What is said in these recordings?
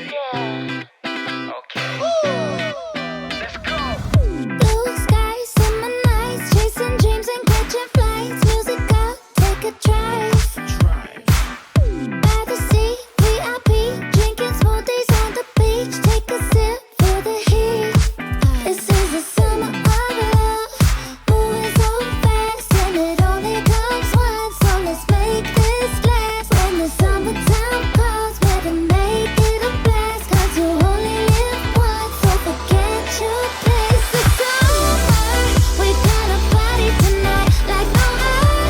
Yeah. Okay. Let's go. Blue skies, summer nights, chasing dreams and catching flights. Music up, take a drive. By the sea, VIP, drinking smoothies on the beach. Take a sip for the heat. This is the summer of love, moving so fast, and it only comes once. So let's make this last. When the summertime comes, better make it a blast. 'Cause you only live once, so forget your place. It's summer, we gonna party tonight like no other.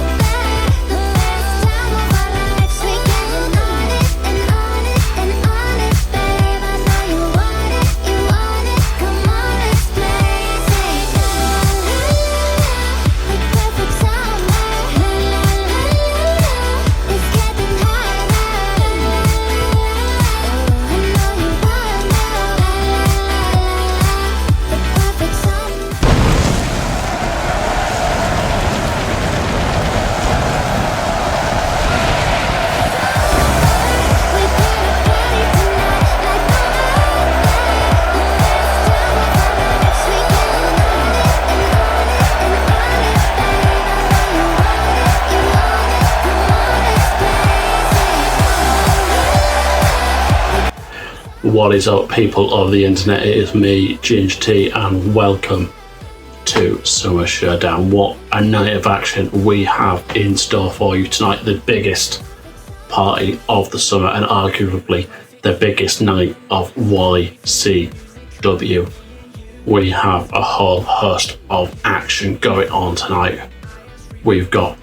The best time of our lives. We getting on it and on it and on it, babe. I know you want it, you want it. Come on, let's play. Say la la la, the perfect summer. La la la la, it's getting hotter. La la la la, I know you want it. La la la la, the perfect summer. We gonna party tonight like no other. The best time of our lives. We getting on it and on it and on it, babe. I know you want it, you want it. Come on, let's play. What is up, people of the internet? It is me, Ginger T, and welcome to Summer Showdown. What a night of action we have in store for you tonight. The biggest party of the summer and arguably the biggest night of YCW. We have a whole host of action going on tonight. We've got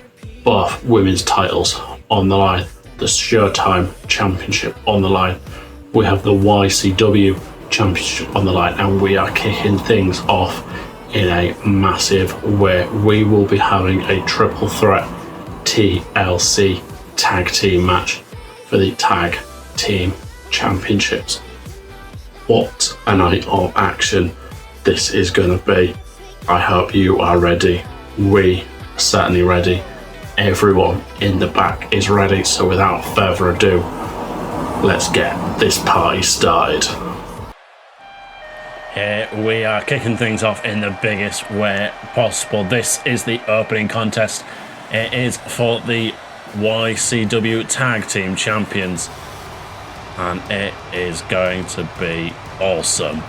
both women's titles on the line, the Showtime Championship on the line. We have the YCW Championship on the line, and we are kicking things off in a massive way. We will be having a triple threat TLC tag team match for the tag team championships. What a night of action this is going to be. I hope you are ready. We are certainly ready. Everyone in the back is ready. So without further ado, let's get this party started. Here we are kicking things off in the biggest way possible. This is the opening contest. It is for the YCW Tag Team Champions, and it is going to be awesome.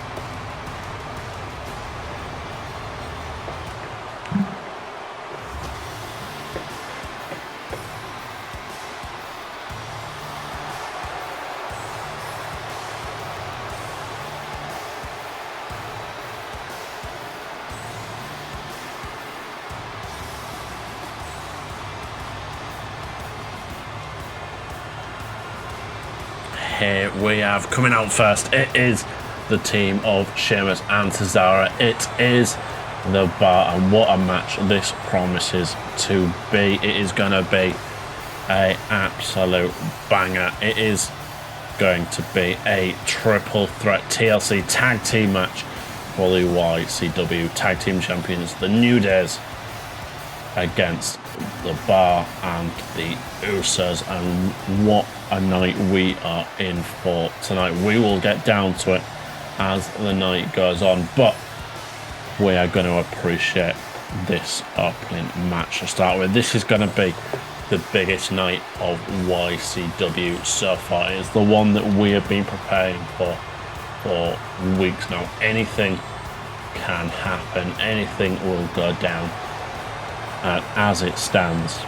Here we have coming out first. It is the team of Sheamus and Cesaro. It is the Bar, and what a match this promises to be. It is going to be an absolute banger. It is going to be a triple threat TLC tag team match for the YCW Tag Team Champions, the New Days, against the Bar and the Usos. And what a night we are in for tonight. We will get down to it as the night goes on, but we are going to appreciate this opening match to start with. This is going to be the biggest night of YCW so far. It's the one that we have been preparing for weeks now. Anything can happen, anything will go down, and as it stands,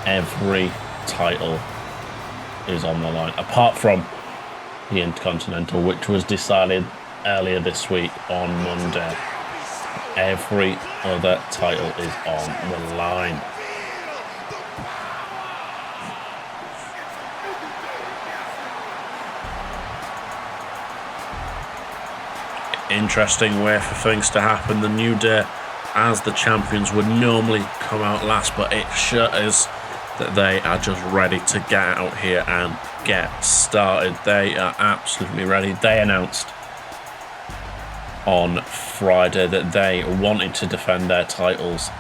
every title is on the line, apart from the Intercontinental, which was decided earlier this week on Monday. Every other title is on the line. Interesting way for things to happen. The New Day, as the champions, would normally come out last, but it sure is that they are just ready to get out here and get started. They are absolutely ready. They announced on Friday that they wanted to defend their titles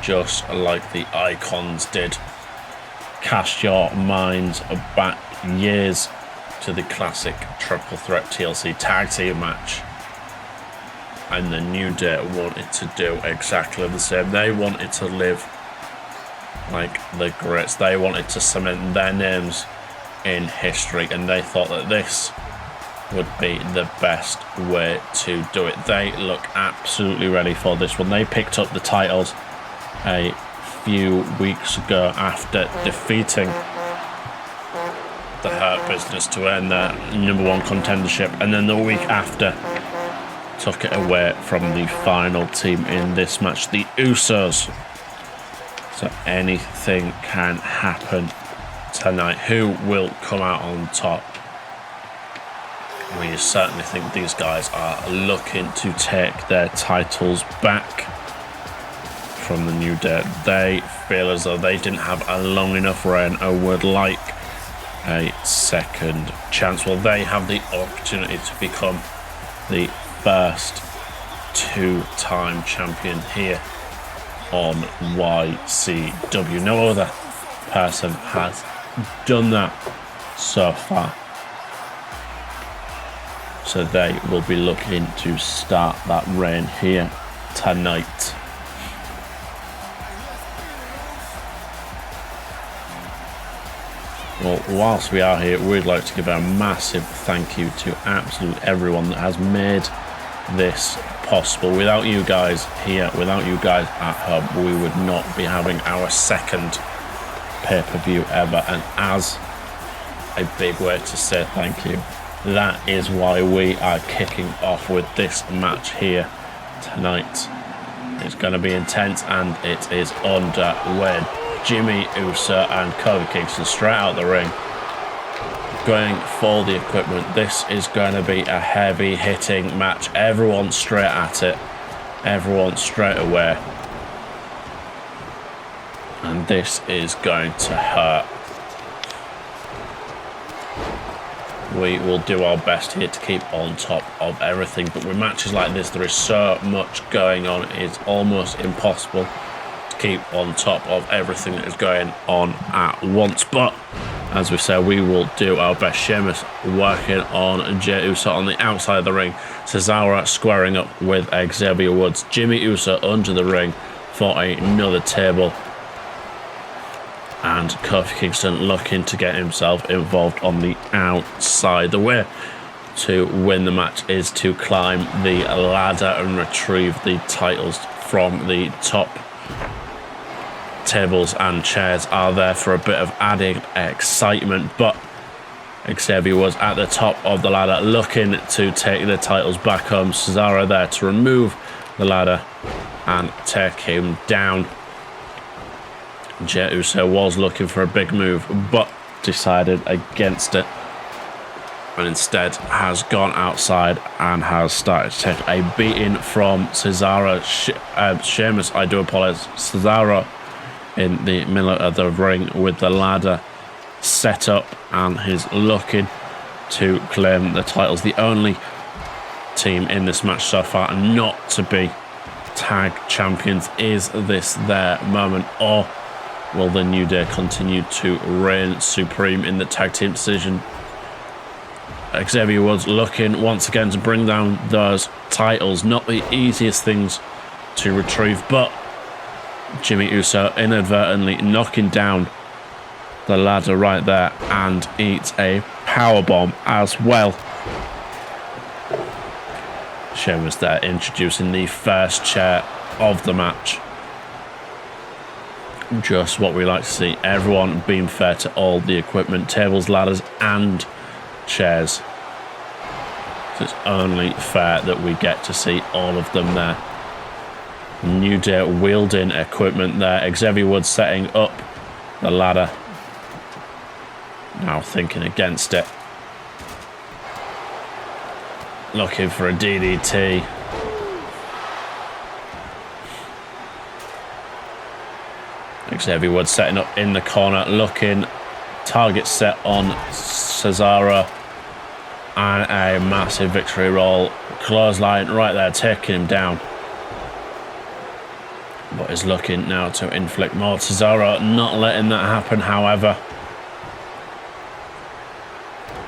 just like the Icons did. Cast your minds back years to the classic Triple Threat TLC Tag Team match. And the New Day wanted to do exactly the same. They wanted to live like the greats. They wanted to cement their names in history, and they thought that this would be the best way to do it. They look absolutely ready for this one. They picked up the titles a few weeks ago after defeating the Hurt Business to earn their #1 contendership, and then the week after took it away from the final team in this match, the Usos. So anything can happen tonight. Who will come out on top? We certainly think these guys are looking to take their titles back from the New Day. They feel as though they didn't have a long enough reign and would like a second chance. Well, they have the opportunity to become the first two-time champion here on YCW. No other person has done that so far. So they will be looking to start that reign here tonight. Well, whilst we are here, we'd like to give a massive thank you to absolutely everyone that has made this possible. Without you guys here, without you guys at home, we would not be having our second pay-per-view ever. And as a big way to say thank you, that is why we are kicking off with this match here tonight. It's going to be intense, and it is underway. Jimmy Uso and Kofi Kingston straight out the ring, going for the equipment. This is going to be a heavy hitting match. Everyone straight at it, everyone straight away, and this is going to hurt. We will do our best here to keep on top of everything, but with matches like this, there is so much going on. It's almost impossible to keep on top of everything that is going on at once. But as we said, we will do our best. Sheamus working on Jey Uso on the outside of the ring. Cesaro squaring up with Xavier Woods. Jimmy Uso under the ring for another table. And Kofi Kingston looking to get himself involved on the outside. The way to win the match is to climb the ladder and retrieve the titles from the top. Tables and chairs are there for a bit of added excitement, but Xavier was at the top of the ladder looking to take the titles back home. Cesaro there to remove the ladder and take him down. Jey Uso was looking for a big move, but decided against it, and instead has gone outside and has started to take a beating from Cesaro. Sheamus, I do apologize. Cesaro in the middle of the ring with the ladder set up, and he's looking to claim the titles. The only team in this match so far not to be tag champions. Is this their moment, or will the New Day continue to reign supreme in the tag team decision? Xavier Woods looking once again to bring down those titles. Not the easiest things to retrieve, but Jimmy Uso inadvertently knocking down the ladder right there and eats a powerbomb as well. Sheamus there introducing the first chair of the match. Just what we like to see. Everyone being fair to all the equipment, tables, ladders and chairs. So it's only fair that we get to see all of them there. New Day wielding equipment there. Xavier Woods setting up the ladder. Now thinking against it. Looking for a DDT. Xavier Woods setting up in the corner, looking, target set on Cesaro, and a massive victory roll. Clothesline right there, taking him down. But is looking now to inflict more. Cesaro not letting that happen, however.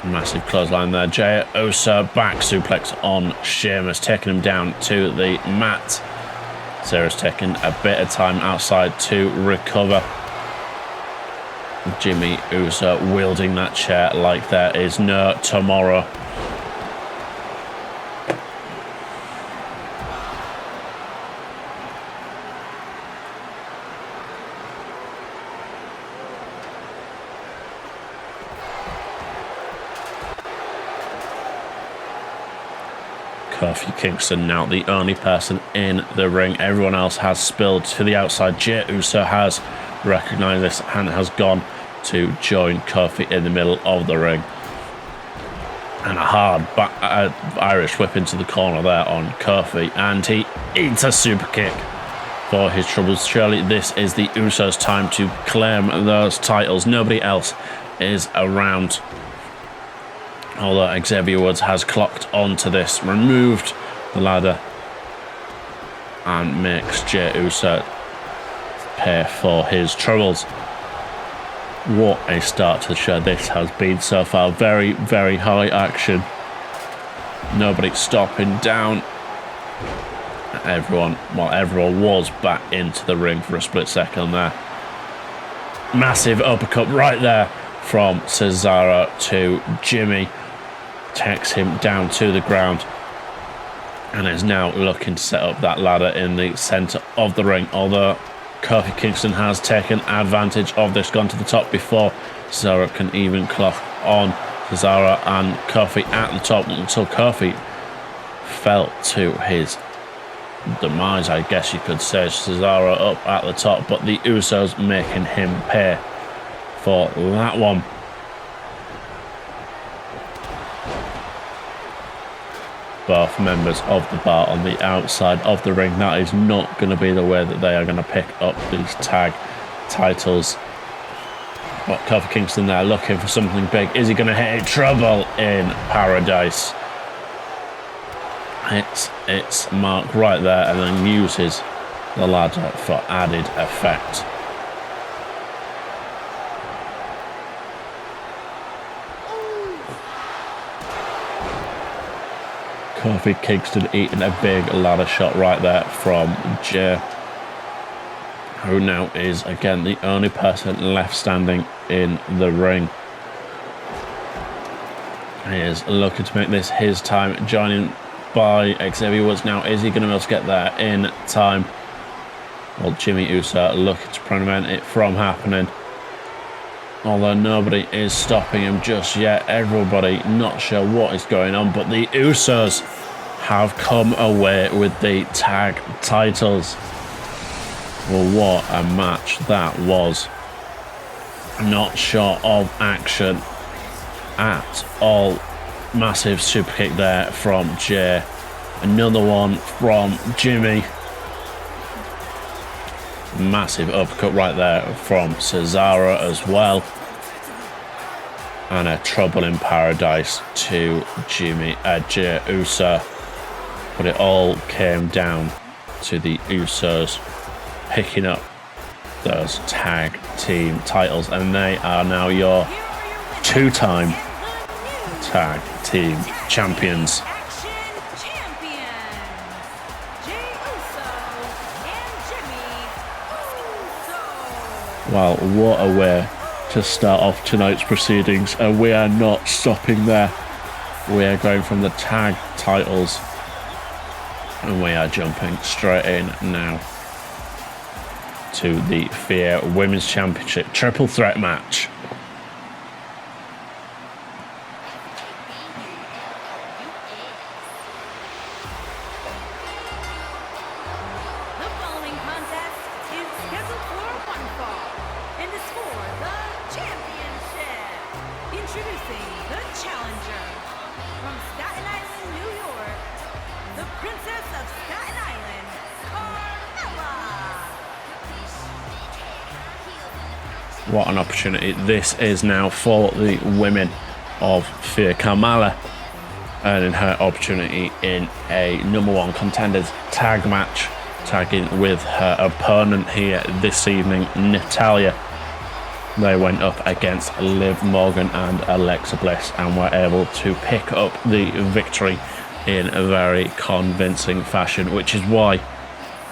Massive clothesline there. Jey Uso back suplex on Sheamus, taking him down to the mat. Sarah's taking a bit of time outside to recover. Jimmy Uso wielding that chair like there is no tomorrow. Kofi Kingston now the only person in the ring. Everyone else has spilled to the outside. Jey Uso has recognised this and has gone to join Kofi in the middle of the ring. And a hard Irish whip into the corner there on Kofi. And he eats a super kick for his troubles. Surely this is the Usos' time to claim those titles. Nobody else is around. Although Xavier Woods has clocked onto this, removed the ladder, and makes Jey Uso pay for his troubles. What a start to the show this has been so far. Very, very high action. Nobody stopping down. Everyone was back into the ring for a split second there. Massive uppercut right there from Cesaro to Jimmy. Takes him down to the ground and is now looking to set up that ladder in the centre of the ring, although Kofi Kingston has taken advantage of this, gone to the top before Cesaro can even clock on. Cesaro and Kofi at the top until Kofi fell to his demise, I guess you could say. Cesaro up at the top, but the Usos making him pay for that one. Both members of the bar on the outside of the ring. That is not going to be the way that they are going to pick up these tag titles. But Kofi Kingston there looking for something big. Is he going to hit Trouble in Paradise? It's Mark right there and then uses the ladder for added effect. Kofi Kingston eating a big ladder shot right there from Jey, who now is again the only person left standing in the ring. He is looking to make this his time, joining by Xavier Woods now. Is he going to be able to get there in time? Well, Jimmy Uso looking to prevent it from happening. Although nobody is stopping him just yet. Everybody not sure what is going on, but the Usos have come away with the tag titles. Well, what a match that was. Not short of action at all. Massive super kick there from Jey. Another one from Jimmy. Massive uppercut right there from Cesaro as well. And a Trouble in Paradise to Jey Uso. But it all came down to the Usos picking up those tag team titles. And they are now your two-time tag team champions. Well, what a way to start off tonight's proceedings, and we are not stopping there. We are going from the tag titles and we are jumping straight in now to the FIA Women's Championship triple threat match. What an opportunity this is now for the women of FIA. Carmella earning her opportunity in a #1 contenders tag match, tagging with her opponent here this evening, Natalya. They went up against Liv Morgan and Alexa Bliss and were able to pick up the victory in a very convincing fashion, which is why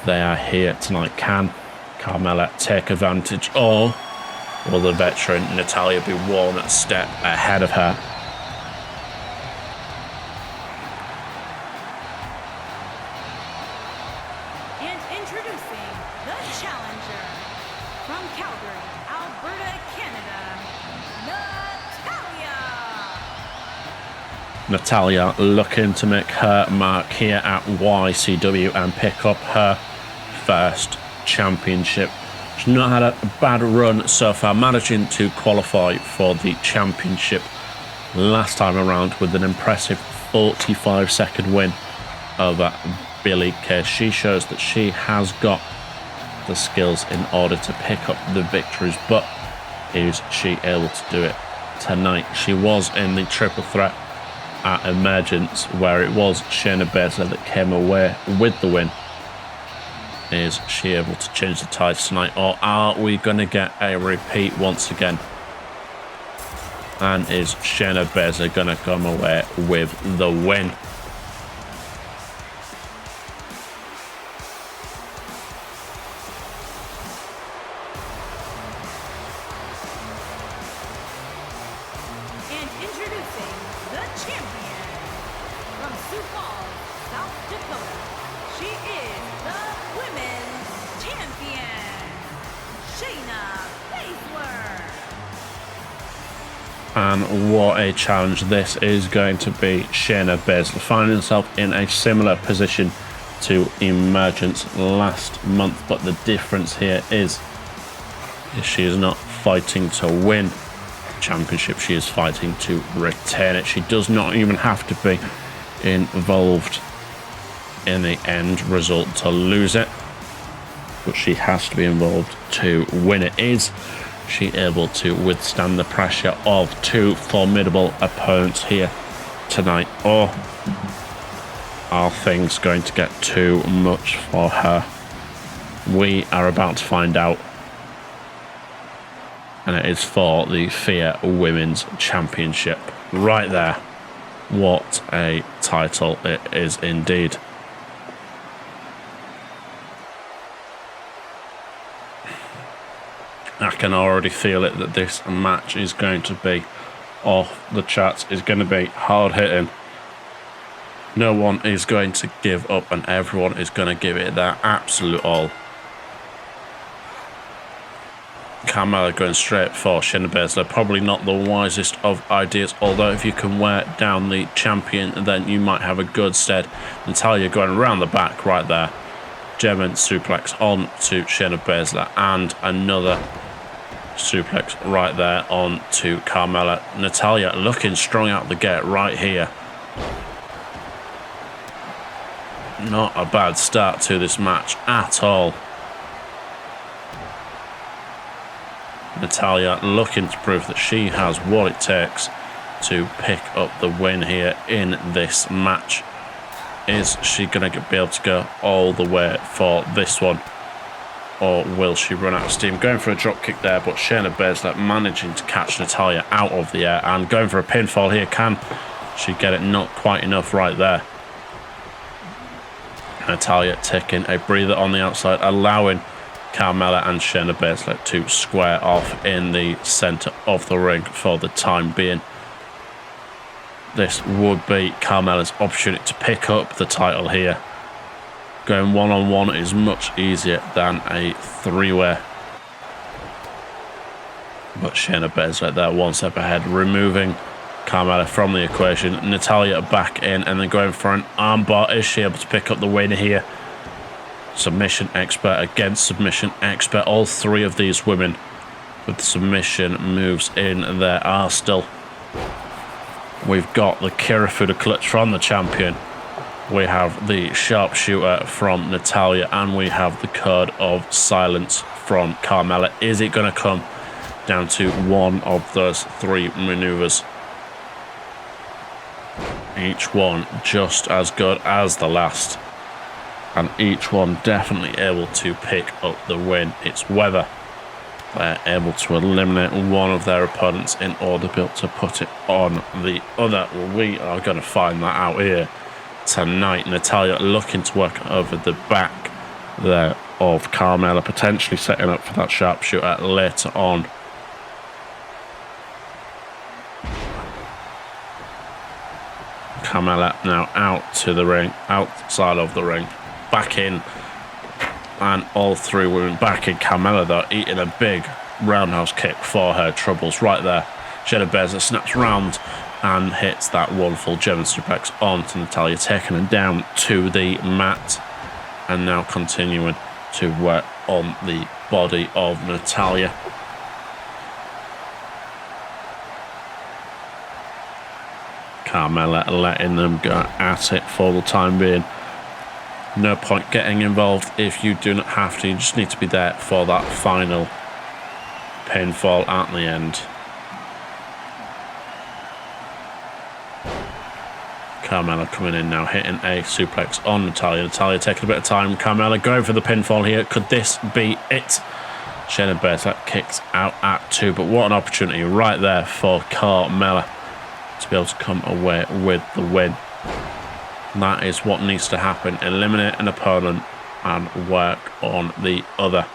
they are here tonight. Can Carmella take advantage, or will the veteran Natalya be one step ahead of her? And introducing the challenger from Calgary, Alberta, Canada, Natalya looking to make her mark here at YCW and pick up her first championship. She's not had a bad run so far, managing to qualify for the championship last time around with an impressive 45-second win over Billie Kay. She shows that she has got the skills in order to pick up the victories, but is she able to do it tonight? She was in the triple threat at Emergence, where it was Shayna Baszler that came away with the win. Is she able to change the tides tonight, or are we going to get a repeat once again? And is Shayna Baszler going to come away with the win? and introducing the champion from Sioux Falls, South Dakota. She is the women's champion, Shayna Baszler. And what a challenge this is going to be. Shayna Baszler finding herself in a similar position to Emergence last month, but the difference here is she is not fighting to win the championship, she is fighting to retain it. She does not even have to be involved in the end result to lose it, but she has to be involved to win it. Is she able to withstand the pressure of two formidable opponents here tonight, or are things going to get too much for her? We are about to find out, and it is for the FIA Women's Championship. Right there, what a title it is indeed. I can already feel it that this match is going to be off the charts, is going to be hard hitting. No one is going to give up and everyone is going to give it their absolute all. Carmella going straight for Shayna Baszler, probably not the wisest of ideas, although if you can wear down the champion then you might have a good stead. Natalya going around the back right there. German suplex on to Shayna Baszler and another suplex right there on to Carmella. Natalya looking strong out the gate right here. Not a bad start to this match at all. Natalya looking to prove that she has what it takes to pick up the win here in this match. Is she going to be able to go all the way for this one, or will she run out of steam? Going for a drop kick there, but Shayna Baszler managing to catch Natalya out of the air and going for a pinfall here. Can she get it? Not quite enough right there. Natalya taking a breather on the outside, allowing Carmella and Shayna Baszler to square off in the centre of the ring for the time being. This would be Carmella's opportunity to pick up the title here. Going one-on-one is much easier than a three-way. But Shayna Baszler there one step ahead, removing Carmella from the equation. Natalya back in and then going for an armbar. Is she able to pick up the win here? Submission expert against submission expert. All three of these women with submission moves in their arsenal. We've got the Kirifuda clutch from the champion. We have the sharpshooter from Natalya, and we have the code of silence from Carmella. Is it going to come down to one of those three maneuvers? Each one just as good as the last, and each one definitely able to pick up the win. It's whether they're able to eliminate one of their opponents in order to put it on the other. We are going to find that out here tonight. Natalya looking to work over the back there of Carmella, potentially setting up for that sharpshooter later on. Carmella now out to the ring, outside of the ring, back in, and all three women back in. Carmella, though, eating a big roundhouse kick for her troubles right there. Shayna Baszler snaps round and hits that wonderful German suplex onto Natalya, taking her down to the mat, and now continuing to work on the body of Natalya. Carmella letting them go at it for the time being. No point getting involved if you do not have to. You just need to be there for that final pinfall at the end. Carmella coming in now, hitting a suplex on Natalya. Natalya taking a bit of time. Carmella going for the pinfall here. Could this be it? Shayna Baszler kicks out at 2, but what an opportunity right there for Carmella to be able to come away with the win. That is what needs to happen. Eliminate an opponent and work on the other.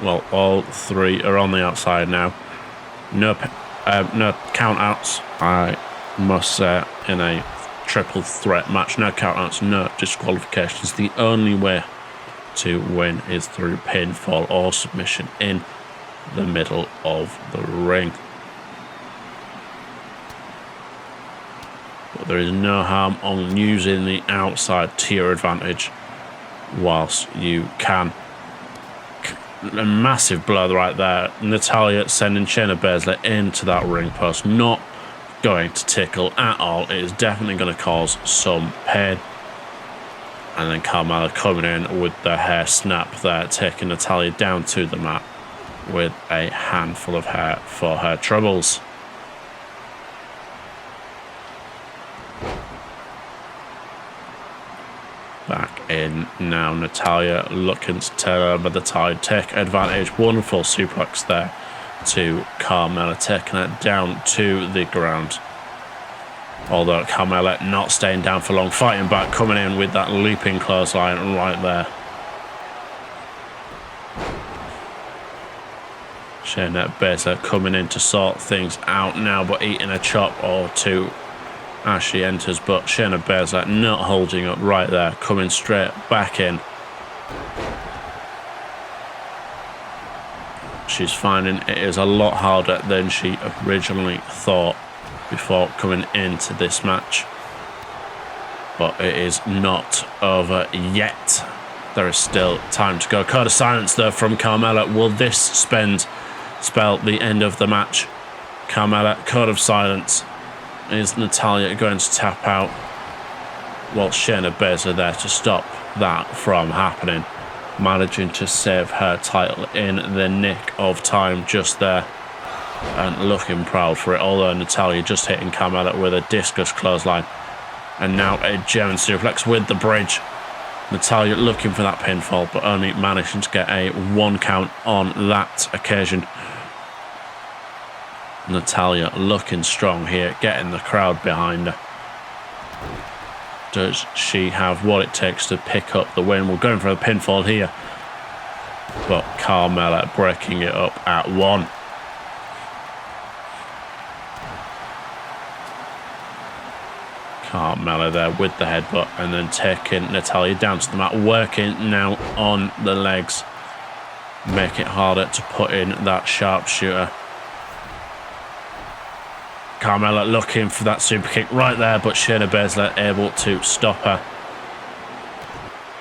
Well, all three are on the outside now. No count-outs, I must say, in a triple threat match. No count-outs, no disqualifications. The only way to win is through pinfall or submission in the middle of the ring. But there is no harm on using the outside to your advantage whilst you can. A massive blow right there. Natalya sending Shayna Baszler into that ring post. Not going to tickle at all. It is definitely going to cause some pain. And then Carmella coming in with the hair snap there, taking Natalya down to the mat with a handful of hair for her troubles. Back in now, Natalya looking to turn over the tide, take advantage. Wonderful suplex there to Carmella, taking it down to the ground. Although Carmella not staying down for long, fighting back, coming in with that leaping clothesline right there. Shayna Baszler coming in to sort things out now, but eating a chop or two as she enters. But Shayna Baszler not holding up right there, coming straight back in. She's finding it is a lot harder than she originally thought before coming into this match. But it is not over yet. There is still time to go. Code of silence though from Carmella. Will this spell the end of the match? Carmella, code of silence. Is Natalya going to tap out? Well, Shayna Baszler there to stop that from happening. Managing to save her title in the nick of time just there. And looking proud for it. Although Natalya just hitting Carmella with a discus clothesline. And now a German suplex with the bridge. Natalya looking for that pinfall, but only managing to get a 1 count on that occasion. Natalya looking strong here, getting the crowd behind her. Does she have what it takes to pick up the win? We're going for a pinfall here, but Carmella breaking it up at 1. Carmella there with the headbutt and then taking Natalya down to the mat, working now on the legs. Make it harder to put in that sharpshooter. Carmella looking for that super kick right there, but Shayna Baszler able to stop her.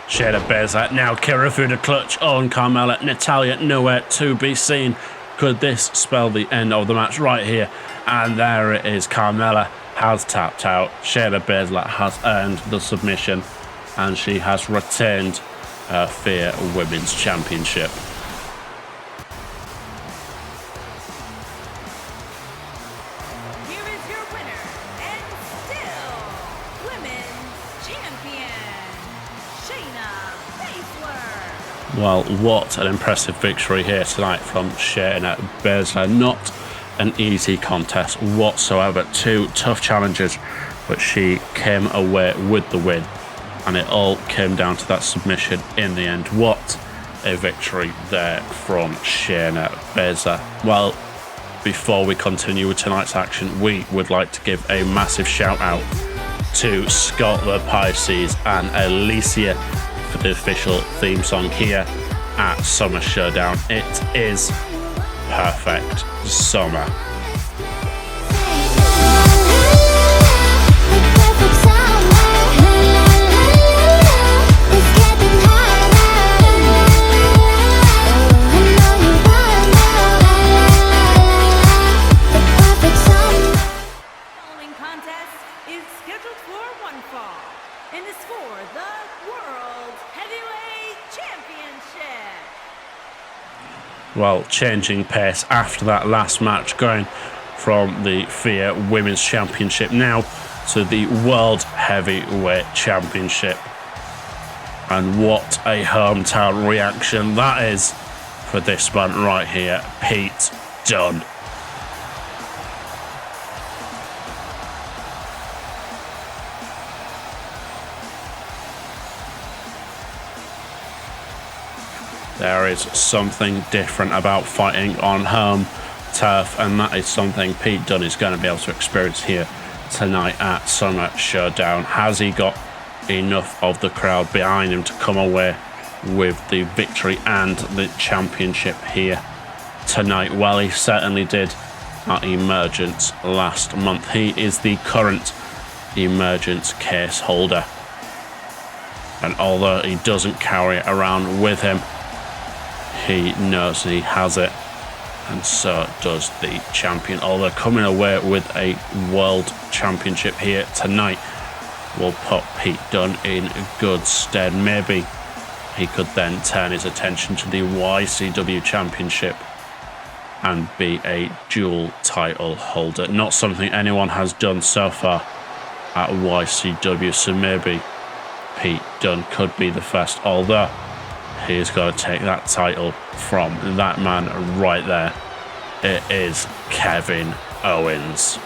Shayna Baszler now Kirifuda clutch on Carmella. Natalya nowhere to be seen. Could this spell the end of the match right here? And there it is. Carmella has tapped out. Shayna Baszler has earned the submission, and she has retained her FEAR Women's Championship. Here is your winner, and still Women's Well, what an impressive victory here tonight from Shayna Baszler. Not an easy contest whatsoever. 2 tough challenges, but she came away with the win. And it all came down to that submission in the end. What a victory there from Shayna Baszler. Well, before we continue with tonight's action, we would like to give a massive shout out to Scott the Pisces and Aleesia for the official theme song here at Summer Showdown. It is perfect summer. And it's for the World Heavyweight Championship. Well, changing pace after that last match, going from the FIA Women's Championship now to the World Heavyweight Championship. And what a hometown reaction that is for this man right here, Pete Dunne. There is something different about fighting on home turf, and that is something Pete Dunne is going to be able to experience here tonight at Summer Showdown. Has he got enough of the crowd behind him to come away with the victory and the championship here tonight? Well, he certainly did at Emergence last month. He is the current Emergence case holder, and although he doesn't carry it around with him, he knows he has it, and so does the champion. Although coming away with a world championship here tonight will put Pete Dunne in good stead. Maybe he could then turn his attention to the YCW championship and be a dual title holder. Not something anyone has done so far at YCW, so maybe Pete Dunne could be the first, although he's got to take that title from that man right there. It is Kevin Owens.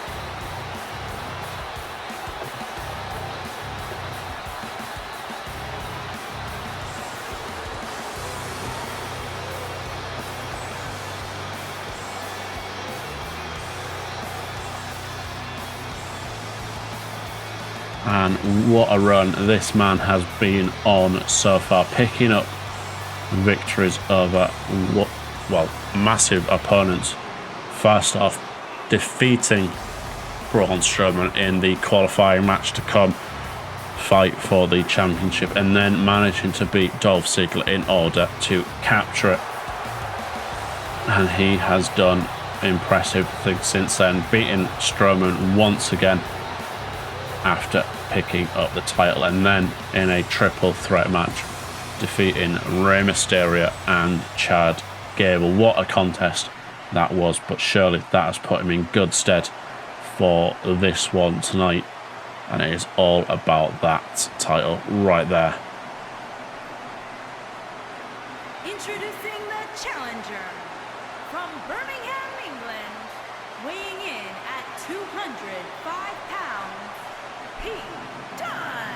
And what a run this man has been on so far, picking up victories over massive opponents. First off, defeating Braun Strowman in the qualifying match to come, fight for the championship, and then managing to beat Dolph Ziggler in order to capture it. And he has done impressive things since then, beating Strowman once again after picking up the title, and then in a triple threat match defeating Rey Mysterio and Chad Gable. What a contest that was, but surely that has put him in good stead for this one tonight, and it is all about that title right there. Introducing the challenger from Birmingham, England, weighing in at 205 pounds, Pete Dunne.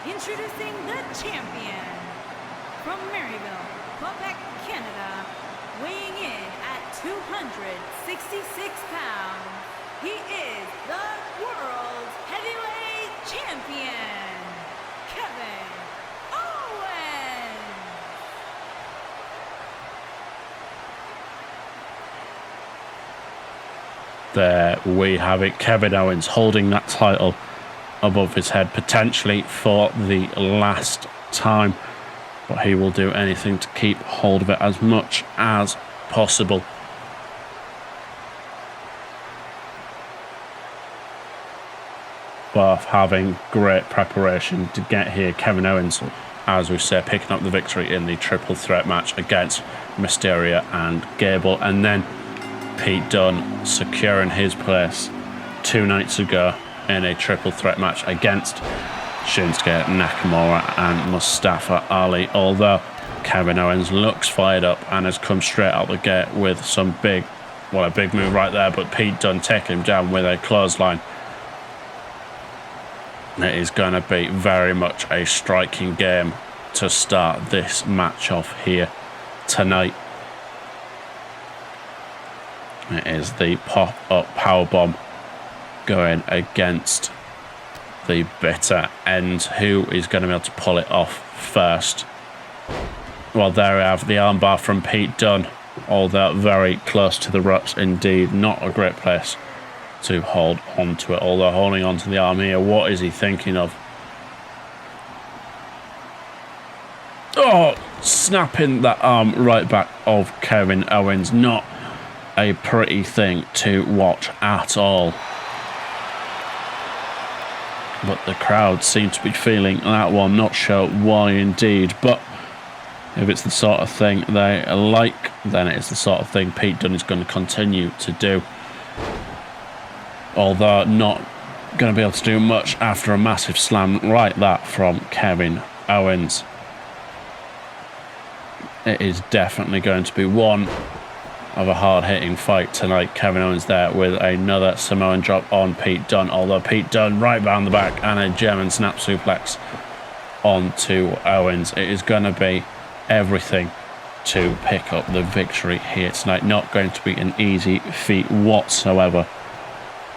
Introducing the champion from Maryville, Quebec, Canada, weighing in at 266 pounds. He is the World Heavyweight Champion, Kevin Owens. There we have it, Kevin Owens holding that title above his head, potentially for the last time, but he will do anything to keep hold of it as much as possible. Both having great preparation to get here. Kevin Owens, as we say, picking up the victory in the triple threat match against Mysterio and Gable, and then Pete Dunne securing his place 2 nights ago in a triple threat match against Shinsuke Nakamura and Mustafa Ali, although Kevin Owens looks fired up and has come straight out the gate with some big, well, a big move right there, but Pete Dunne taking him down with a clothesline. It is going to be very much a striking game to start this match off here tonight. It is the pop-up powerbomb going against the bitter end. Who is going to be able to pull it off first? Well, there we have the armbar from Pete Dunne, although very close to the ropes indeed. Not a great place to hold on to it, although holding on to the arm here. What is he thinking of? Oh, snapping that arm right back of Kevin Owens. Not a pretty thing to watch at all. But the crowd seem to be feeling that one. Not sure why indeed, but if it's the sort of thing they like, then it's the sort of thing Pete Dunne is going to continue to do. Although not going to be able to do much after a massive slam like that from Kevin Owens. It is definitely going to be one of a hard-hitting fight tonight. Kevin Owens there with another Samoan drop on Pete Dunne, although Pete Dunne right behind the back and a German snap suplex onto Owens. It is going to be everything to pick up the victory here tonight. Not going to be an easy feat whatsoever.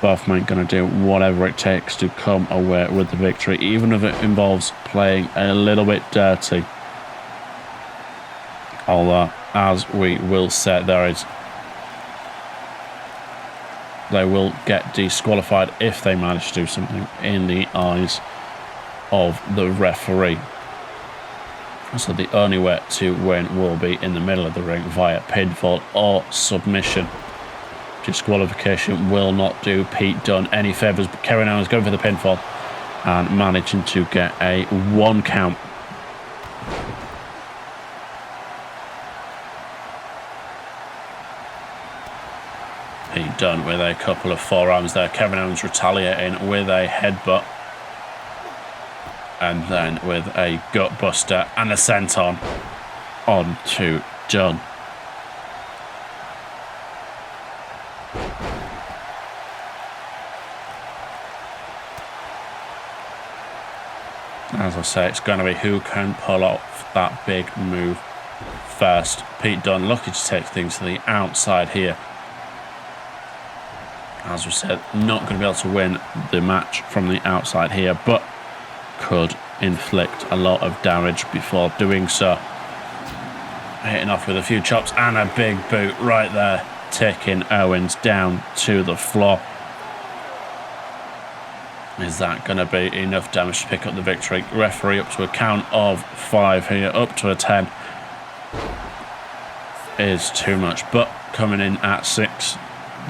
Both men going to do whatever it takes to come away with the victory, even if it involves playing a little bit dirty. Although, as we will say, they will get disqualified if they manage to do something in the eyes of the referee. So the only way to win will be in the middle of the ring via pinfall or submission. Disqualification will not do Pete Dunne any favours, but Kevin Owens going for the pinfall and managing to get a 1 count. Pete Dunne with a couple of forearms there. Kevin Owens retaliating with a headbutt. And then with a gutbuster and a senton on to Dunne. As I say, it's going to be who can pull off that big move first. Pete Dunne looking to take things to the outside here. As we said, not going to be able to win the match from the outside here, but could inflict a lot of damage before doing so. Hitting off with a few chops and a big boot right there, taking Owens down to the floor. Is that going to be enough damage to pick up the victory? Referee up to a count of 5 here, up to a 10 is too much, but coming in at 6.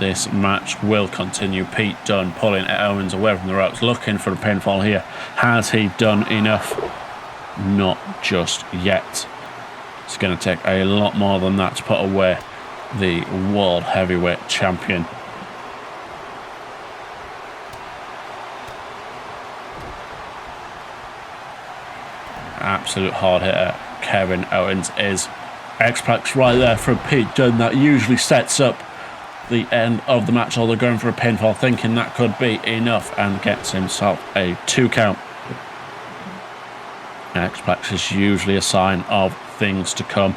This match will continue. Pete Dunne pulling Owens away from the ropes, looking for the pinfall here. Has he done enough? Not just yet. It's going to take a lot more than that to put away the World Heavyweight Champion. Absolute hard hitter Kevin Owens is. X-Pac right there from Pete Dunne. That usually sets up the end of the match, although going for a pinfall, thinking that could be enough, and gets himself a 2 count. X-Pac is usually a sign of things to come,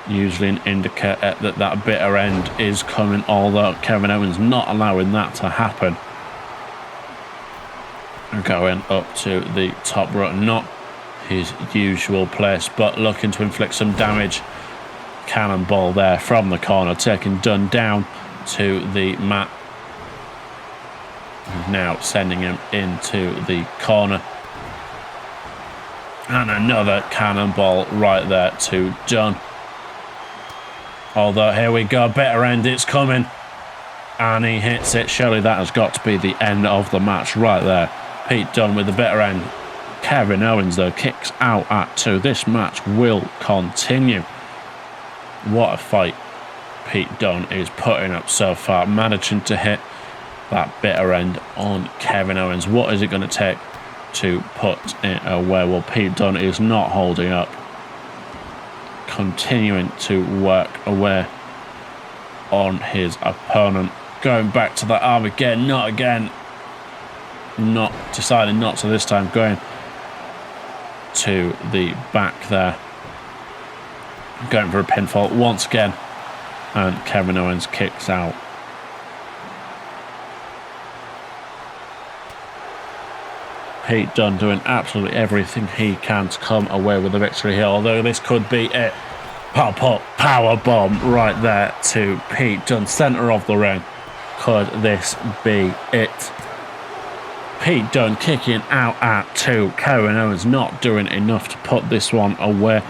usually an indicator that bitter end is coming, although Kevin Owens not allowing that to happen. Going up to the top rope, not his usual place, but looking to inflict some damage. Cannonball there from the corner, taking Dunne down to the mat. Now sending him into the corner. And another cannonball right there to Dunne. Although here we go, better end, it's coming. And he hits it. Surely that has got to be the end of the match right there. Pete Dunne with the better end. Kevin Owens though kicks out at 2. This match will continue. What a fight Pete Dunne is putting up so far, managing to hit that bitter end on Kevin Owens. What is it going to take to put it away? Well, Pete Dunne is not holding up, continuing to work away on his opponent, going back to that arm again, not again, not deciding not to this time, going to the back there, going for a pinfall once again, and Kevin Owens kicks out. Pete Dunne doing absolutely everything he can to come away with the victory here, although this could be it. Pop-up power bomb right there to Pete Dunne, centre of the ring. Could this be it? Pete Dunne kicking out at 2. Kevin Owens not doing enough to put this one away.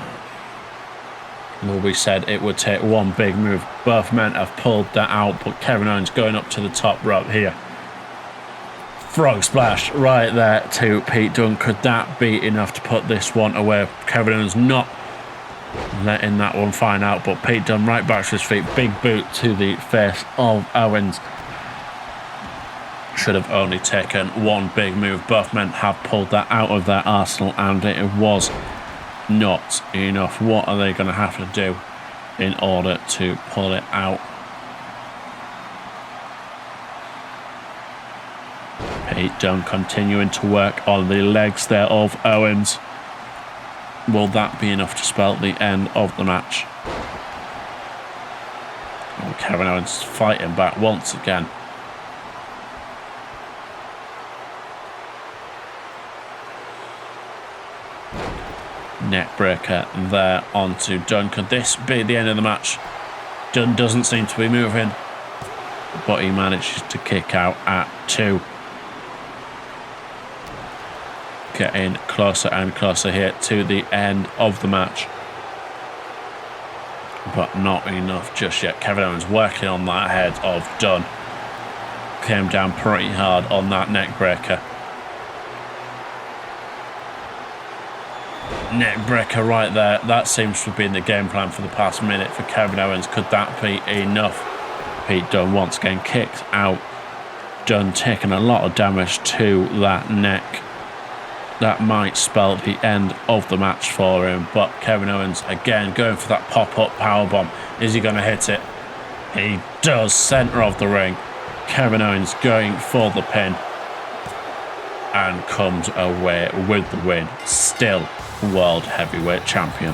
Well, we said it would take one big move. Both men have pulled that out, but Kevin Owens going up to the top rope here. Frog splash right there to Pete Dunne. Could that be enough to put this one away? Kevin Owens not letting that one find out, but Pete Dunne right back to his feet. Big boot to the face of Owens. Should have only taken one big move. Both men have pulled that out of their arsenal, and it was not enough. What are they going to have to do in order to pull it out? Pete Dunne continuing to work on the legs there of Owens. Will that be enough to spell the end of the match? Oh, Kevin Owens fighting back once again. Neckbreaker there onto Dunne. Could this be the end of the match? Dunne doesn't seem to be moving, but he manages to kick out at 2. Getting closer and closer here to the end of the match, but not enough just yet. Kevin Owens working on that head of Dunne. Came down pretty hard on that neckbreaker. Neckbreaker right there. That seems to have been the game plan for the past minute for Kevin Owens. Could that be enough? Pete Dunne once again kicked out. Dunne taking a lot of damage to that neck. That might spell the end of the match for him, but Kevin Owens again going for that pop-up powerbomb. Is he going to hit it? He does, centre of the ring. Kevin Owens going for the pin and comes away with the win. Still World Heavyweight Champion.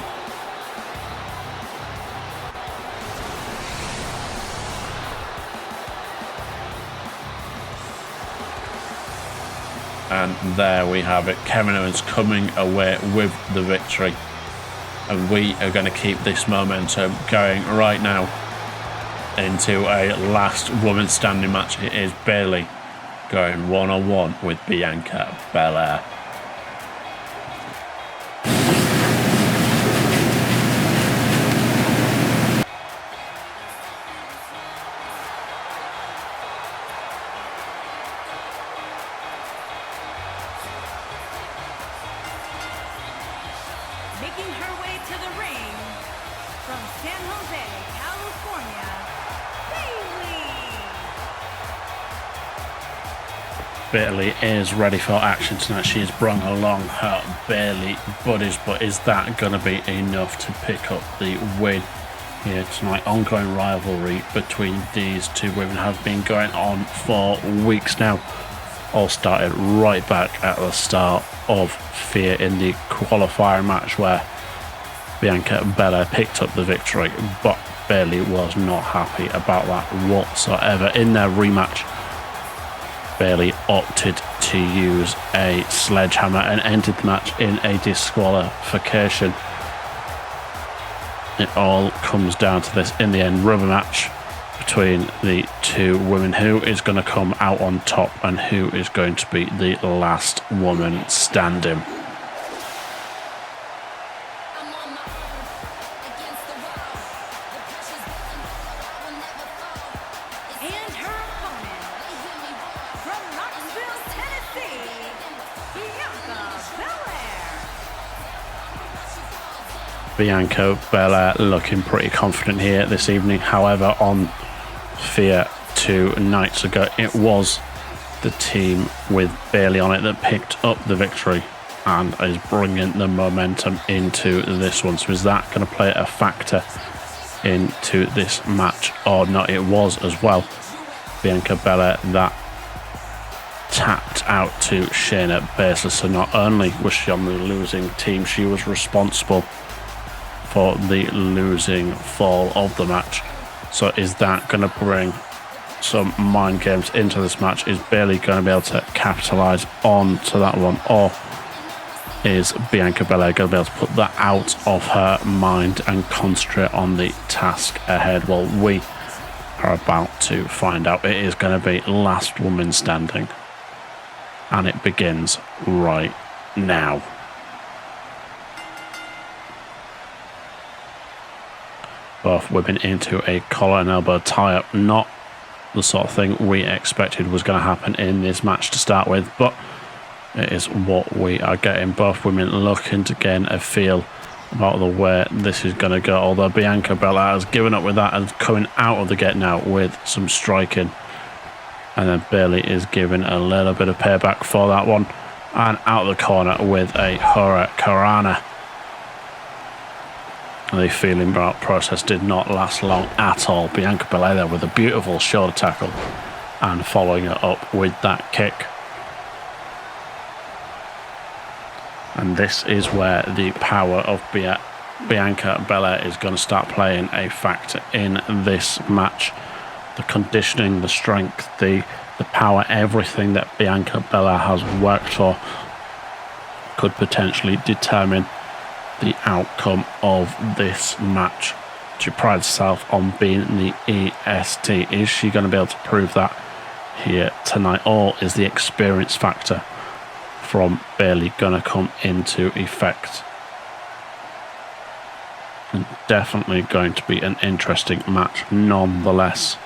And there we have it. Kevin Owens coming away with the victory. And we are going to keep this momentum going right now into a last woman standing match. It is Bayley going one-on-one with Bianca Belair. Making her way to the ring from San Jose, California, Bayley. Bayley is ready for action tonight. She has brung along her Bayley buddies, but is that going to be enough to pick up the win here tonight? Ongoing rivalry between these two women have been going on for weeks now. All started right back at the start of Fear in the qualifier match where Bianca Belair picked up the victory, but Bayley was not happy about that whatsoever. In their rematch, Bayley opted to use a sledgehammer and ended the match in a disqualification. It all comes down to this in the end, rubber match between the two women. Who is going to come out on top and who is going to be the last woman standing? And her opponent from Knoxville, Tennessee, Bianca Belair. Bianca Belair looking pretty confident here this evening. However, on Fear 2 nights ago, it was the team with Bayley on it that picked up the victory and is bringing the momentum into this one. So is that going to play a factor into this match or not? It was as well. Bianca Belair that tapped out to Shayna Baszler. So not only was she on the losing team, she was responsible for the losing fall of the match. So is that going to bring some mind games into this match? Is Bayley going to be able to capitalize on to that one, or is Bianca Belair going to be able to put that out of her mind and concentrate on the task ahead? Well, we are about to find out. It is going to be last woman standing, and it begins right now. Both women into a collar and elbow tie-up. Not the sort of thing we expected was going to happen in this match to start with, but it is what we are getting. Both women looking to gain a feel about the way this is going to go, although Bianca Belair has given up with that and coming out of the gate now with some striking. And then Bayley is giving a little bit of payback for that one, and out of the corner with a Hurricanrana. The feeling out process did not last long at all. Bianca Belair there with a beautiful shoulder tackle and following it up with that kick. And this is where the power of Bianca Belair is going to start playing a factor in this match. The conditioning, the strength, the power, everything that Bianca Belair has worked for could potentially determine the outcome of this match. She prides herself on being the EST. Is she going to be able to prove that here tonight, or is the experience factor from Bayley going to come into effect? And definitely going to be an interesting match nonetheless.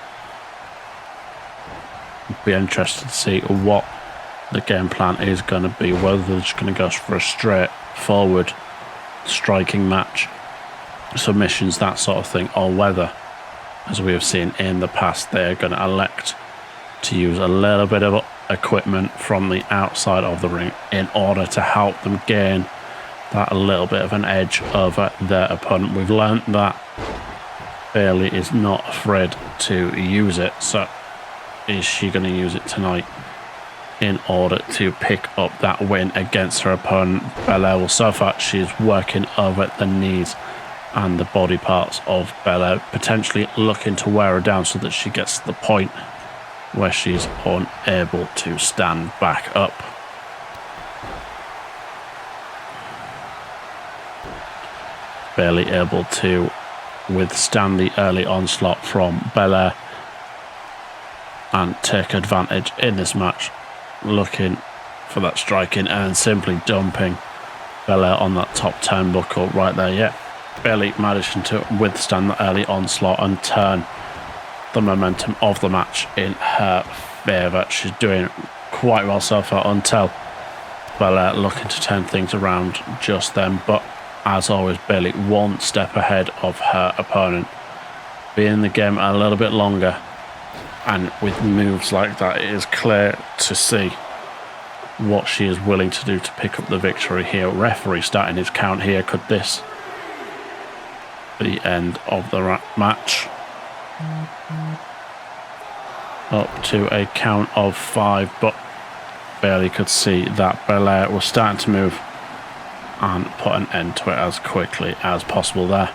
Be interested to see what the game plan is going to be, whether they're just going to go for a straightforward striking match, submissions, that sort of thing, or whether, as we have seen in the past, they're going to elect to use a little bit of equipment from the outside of the ring in order to help them gain that a little bit of an edge over their opponent. We've learned that Bayley is not afraid to use it, so is she going to use it tonight in order to pick up that win against her opponent? Belair, well, so far she's working over the knees and the body parts of Belair, potentially looking to wear her down so that she gets to the point where she's unable to stand back up. Barely able to withstand the early onslaught from Belair and take advantage in this match, looking for that striking and simply dumping Belair on that top turnbuckle right there. Yeah, Bayley managing to withstand the early onslaught and turn the momentum of the match in her favour. She's doing quite well so far until Belair looking to turn things around just then. But as always, Bayley one step ahead of her opponent, being in the game a little bit longer, and with moves like that, it is clear to see what she is willing to do to pick up the victory here. Referee starting his count here. Could this be the end of the match? Up to a count of 5, but Bayley could see that Belair was starting to move and put an end to it as quickly as possible there.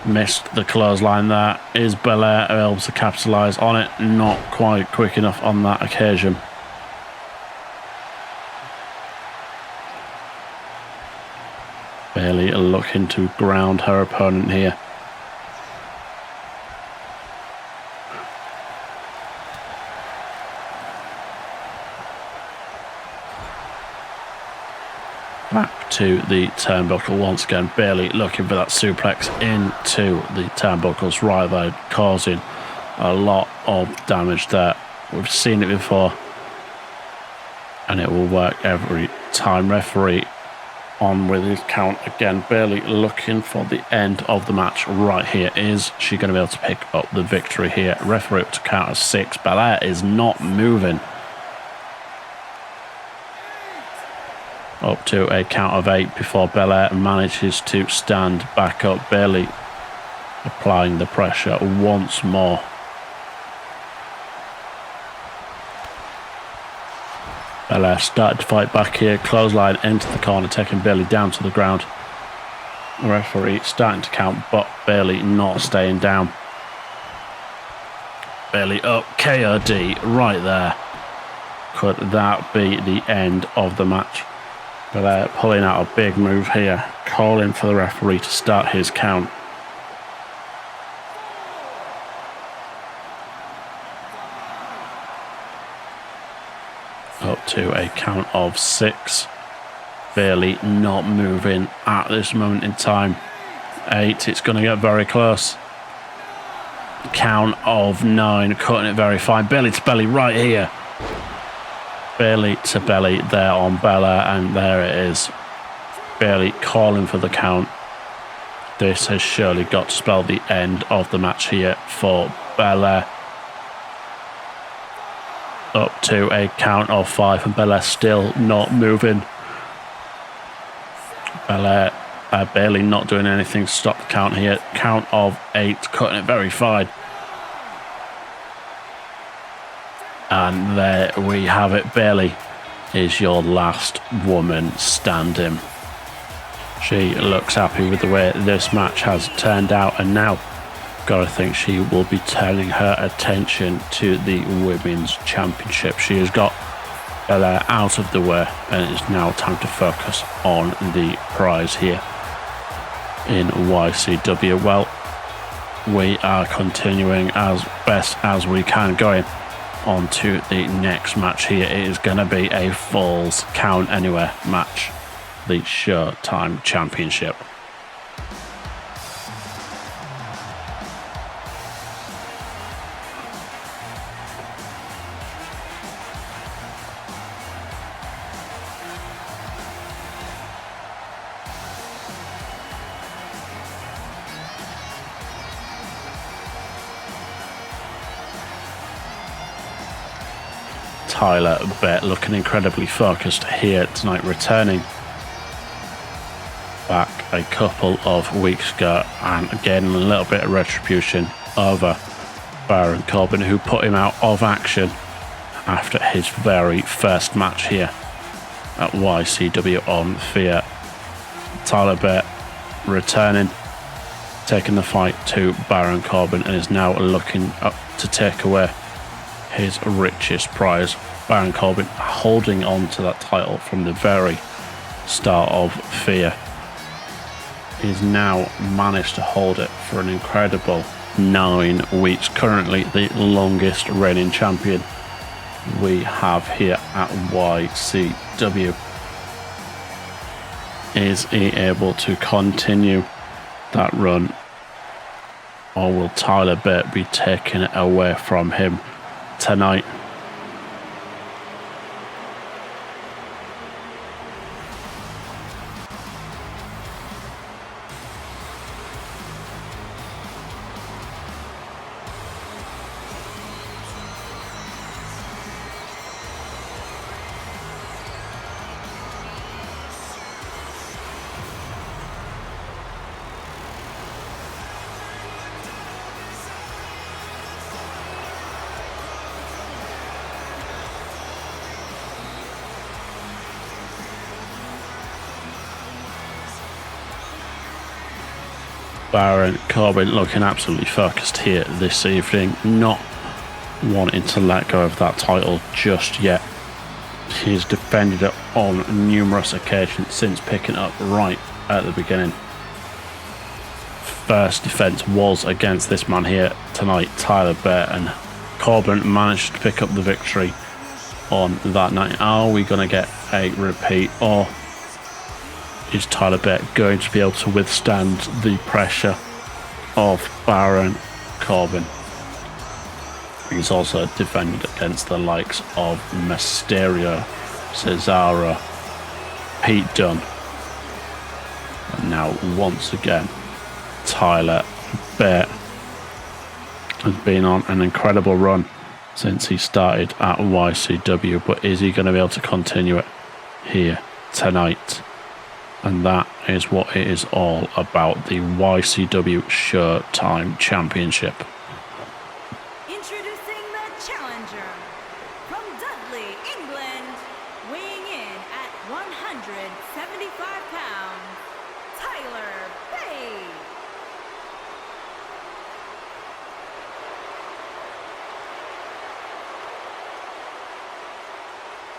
Missed the clothesline there. Is Belair able to capitalise on it? Not quite quick enough on that occasion. Bayley looking to ground her opponent here. Back to the turnbuckle once again. Bayley looking for that suplex into the turnbuckles right there, causing a lot of damage there. We've seen it before, and it will work every time. Referee on with his count again. Bailey looking for the end of the match right here. Is she going to be able to pick up the victory here? Referee up to count of 6. Belair is not moving. Up to a count of 8 before Belair manages to stand back up. Bailey applying the pressure once more. Belair started to fight back here. Clothesline into the corner, taking Bailey down to the ground. The referee starting to count, but Bailey not staying down. Bailey up, KOD right there. Could that be the end of the match? Belair pulling out a big move here, calling for the referee to start his count. Up to a count of 6. Bailey not moving at this moment in time. 8, it's going to get very close. Count of 9, cutting it very fine. Bailey to Bailey right here. Bailey to Bailey there on Belair, and there it is. Bailey calling for the count. This has surely got to spell the end of the match here for Belair. Up to a count of 5, and Belair still not moving. Belair, Bailey not doing anything to stop the count here. Count of 8, cutting it very fine. And there we have it. Bailey is your last woman standing. She looks happy with the way this match has turned out, and now gotta think she will be turning her attention to the Women's Championship. She has got Belair out of the way, and it is now time to focus on the prize here in YCW. Well, we are continuing as best as we can, going on to the next match here. It is going to be a Falls Count Anywhere match, the Showtime Championship. Tyler Bate looking incredibly focused here tonight, returning back a couple of weeks ago and getting a little bit of retribution over Baron Corbin, who put him out of action after his very first match here at YCW on Fear. Tyler Bate returning, taking the fight to Baron Corbin, and is now looking up to take away his richest prize. Baron Corbin holding on to that title from the very start of Fear. He's now managed to hold it for an incredible 9 weeks. Currently the longest reigning champion we have here at YCW. Is he able to continue that run, or will Tyler Bate be taking it away from him tonight? Baron Corbin looking absolutely focused here this evening, not wanting to let go of that title just yet. He's defended it on numerous occasions since picking it up right at the beginning. First defense was against this man here tonight, Tyler Bate, and Corbin managed to pick up the victory on that night. Are we going to get a repeat, or is Tyler Bate going to be able to withstand the pressure of Baron Corbin? He's also defended against the likes of Mysterio, Cesaro, Pete Dunne, And now, once again, Tyler Bate has been on an incredible run since he started at YCW, but is he going to be able to continue it here tonight? And that is what it is all about, the YCW Showtime Championship. Introducing the challenger from Dudley, England, weighing in at 175 pounds, Tyler Bate.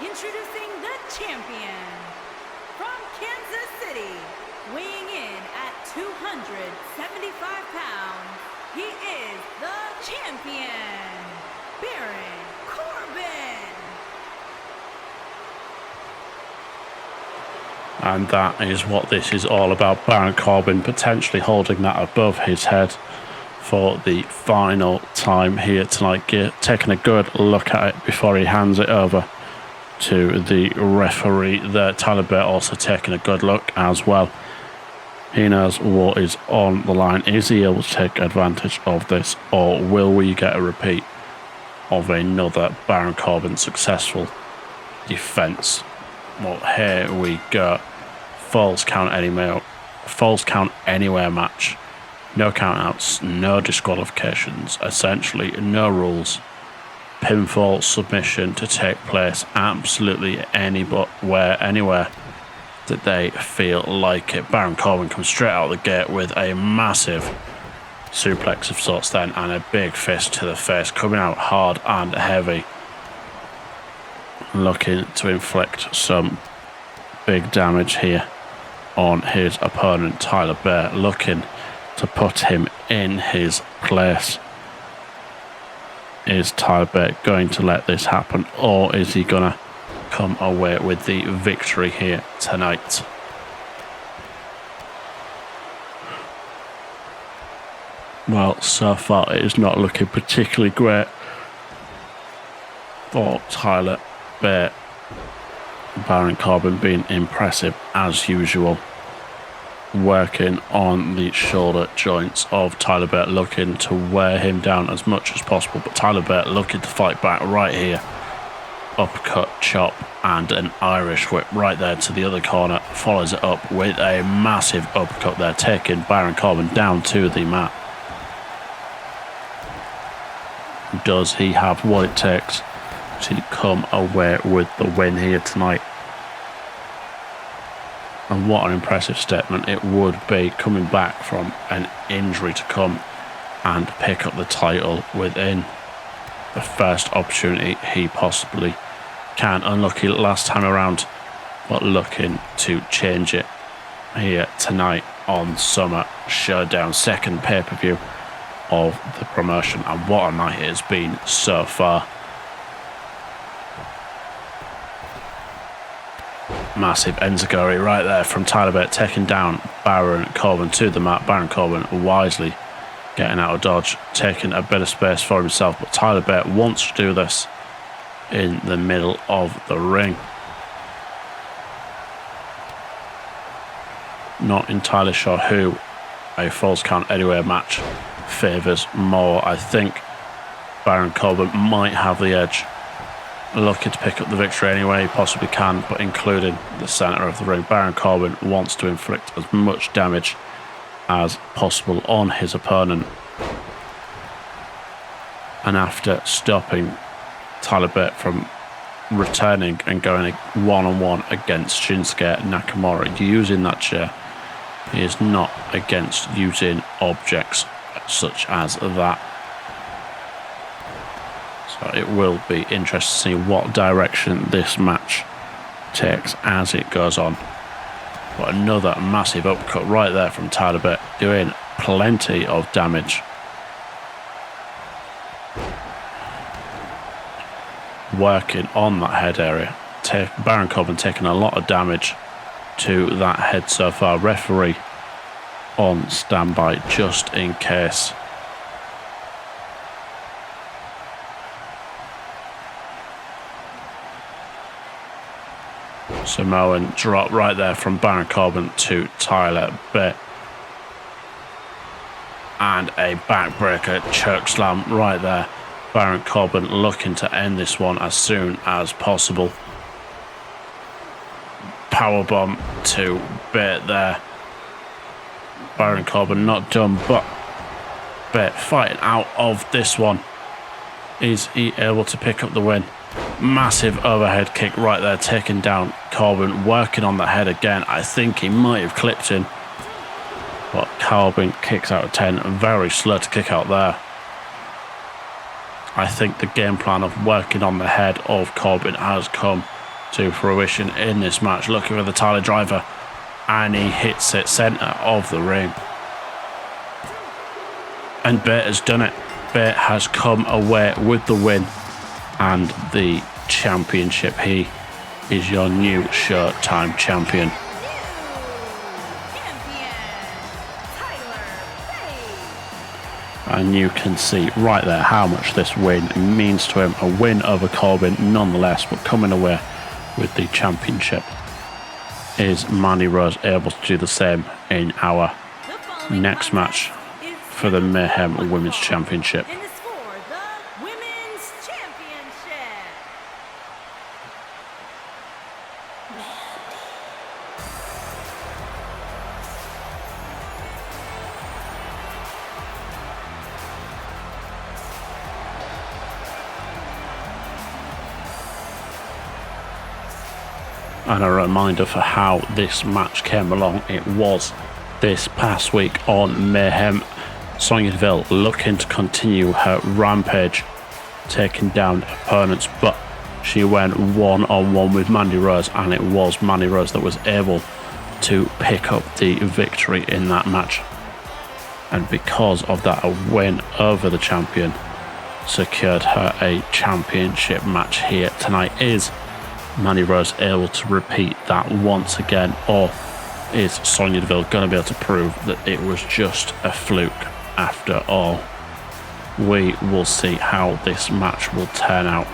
Introducing the champion from Kansas City, weighing in at 275 pounds, he is the champion, Baron Corbin. And that is what this is all about. Baron Corbin potentially holding that above his head for the final time here tonight. Taking a good look at it before he hands it over to the referee there. Tyler Bate also taking a good look as well. He knows what is on the line. Is he able to take advantage of this, or will we get a repeat of another Baron Corbin successful defense? Well, here we go. Falls count anywhere match. No countouts, no disqualifications, essentially no rules. Pinfall submission to take place absolutely anywhere that they feel like it. Baron Corbin comes straight out of the gate with a massive suplex of sorts then, and a big fist to the face, coming out hard and heavy, looking to inflict some big damage here on his opponent Tyler Bate, looking to put him in his place. Is Tyler Bate going to let this happen, or is he going to come away with the victory here tonight? Well, so far it is not looking particularly great for Tyler Bate. Baron Corbin being impressive as usual, working on the shoulder joints of Tyler Bate, looking to wear him down as much as possible, but Tyler Bate looking to fight back right here. Uppercut, chop, and an Irish whip right there to the other corner, follows it up with a massive uppercut there, taking Baron Corbin down to the mat. Does he have what it takes to come away with the win here tonight? And what an impressive statement it would be, coming back from an injury, to come and pick up the title within the first opportunity he possibly can. Unlucky last time around, but looking to change it here tonight on Summer Showdown, second pay-per-view of the promotion, and what a night it has been so far. Massive enziguri right there from Tyler Bate, taking down Baron Corbin to the mat. Baron Corbin wisely getting out of dodge, taking a bit of space for himself, but Tyler Bate wants to do this in the middle of the ring. Not entirely sure who a Falls Count Anywhere match favours more. I think Baron Corbin might have the edge, looking to pick up the victory any way he possibly can, but including the centre of the ring. Baron Corbin wants to inflict as much damage as possible on his opponent. And after stopping Tyler Bate from returning and going one-on-one against Shinsuke Nakamura, using that chair, he is not against using objects such as that. So it will be interesting to see what direction this match takes as it goes on. But another massive uppercut right there from Tyler Bate, doing plenty of damage. Working on that head area. Baron Corbin taking a lot of damage to that head so far. Referee on standby just in case. Samoan drop right there from Baron Corbin to Tyler Bate. And a backbreaker choke slam right there. Baron Corbin looking to end this one as soon as possible. Powerbomb to Bate there. Baron Corbin not done, but Bate fighting out of this one. Is he able to pick up the win? Massive overhead kick right there, taking down Corbin, working on the head again. I think he might have clipped him, but Corbin kicks out of 10. Very slow to kick out there. I think the game plan of working on the head of Corbin has come to fruition in this match. Looking for the Tyler driver, and he hits it centre of the ring. And Bate has done it. Bate has come away with the win and the championship. He is your new Showtime champion. And you can see right there how much this win means to him. A win over Corbin nonetheless, but coming away with the championship. Is Mandy Rose able to do the same in our next match for the Mayhem Women's Championship? And it's for the Women's Championship. And a reminder for how this match came along. It was this past week on Mayhem. Sonya Deville looking to continue her rampage, taking down opponents, but she went one-on-one with Mandy Rose, and it was Mandy Rose that was able to pick up the victory in that match. And because of that, a win over the champion secured her a championship match here tonight. Is Mandy Rose able to repeat that once again, or is Sonya Deville going to be able to prove that it was just a fluke after all? We will see how this match will turn out.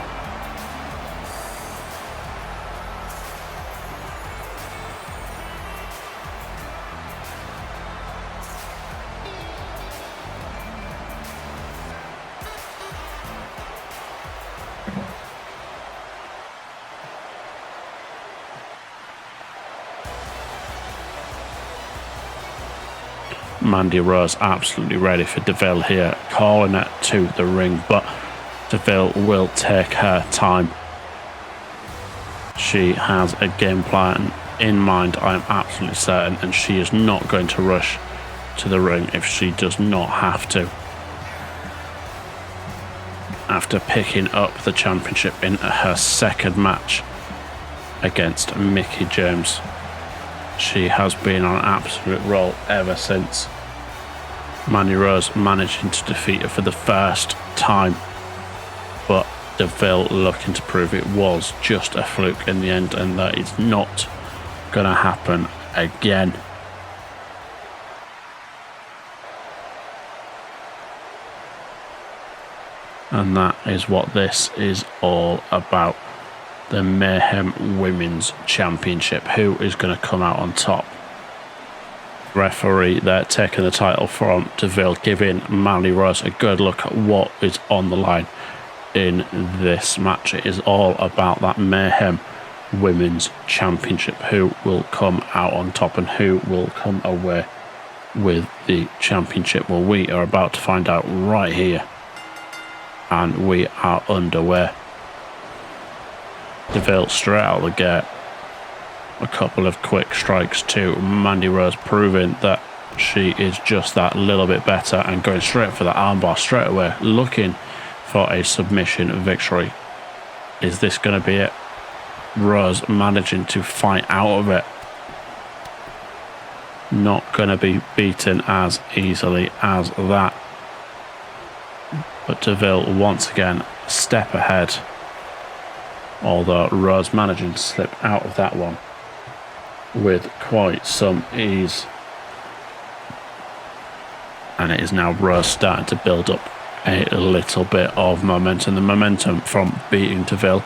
Mandy Rose absolutely ready for Deville here, calling it to the ring, but Deville will take her time. She has a game plan in mind, I'm absolutely certain, and she is not going to rush to the ring if she does not have to. After picking up the championship in her second match against Mickie James, she has been on an absolute roll ever since. Mandy Rose managing to defeat her for the first time, but Deville looking to prove it was just a fluke in the end, and that it's not going to happen again. And that is what this is all about. The Mayhem Women's Championship. Who is going to come out on top? Referee there taking the title from Deville, giving Mandy Rose a good look at what is on the line in this match. It is all about that Mayhem Women's Championship. Who will come out on top and who will come away with the championship? Well, we are about to find out right here, and we are underway. Deville straight out of the gate. A couple of quick strikes to Mandy Rose, proving that she is just that little bit better, and going straight for that armbar straight away, looking for a submission victory. Is this going to be it? Rose managing to fight out of it. Not going to be beaten as easily as that. But Deville once again a step ahead, although Rose managing to slip out of that one with quite some ease. And it is now Rose starting to build up a little bit of momentum. The momentum from beating Deville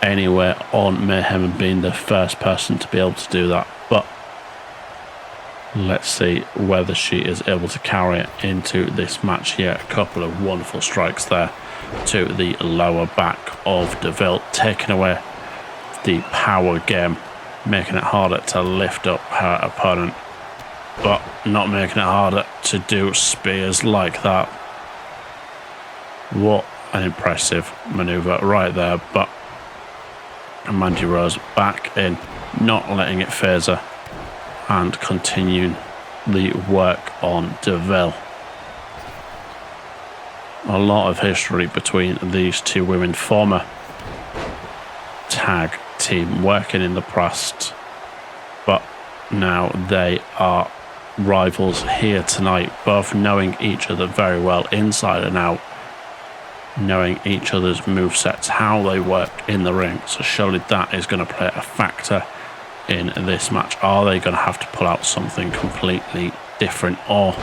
anywhere on Mayhem and being the first person to be able to do that. But let's see whether she is able to carry it into this match here. A couple of wonderful strikes there to the lower back of DeVille, taking away the power game, making it harder to lift up her opponent, but not making it harder to do spears like that. What an impressive maneuver right there. But Mandy Rose back in, not letting it phase her, and continuing the work on DeVille. A lot of history between these two women, former tag team working in the past, but now they are rivals here tonight, both knowing each other very well inside and out, knowing each other's movesets, how they work in the ring. So surely that is going to play a factor in this match. Are they going to have to pull out something completely different, or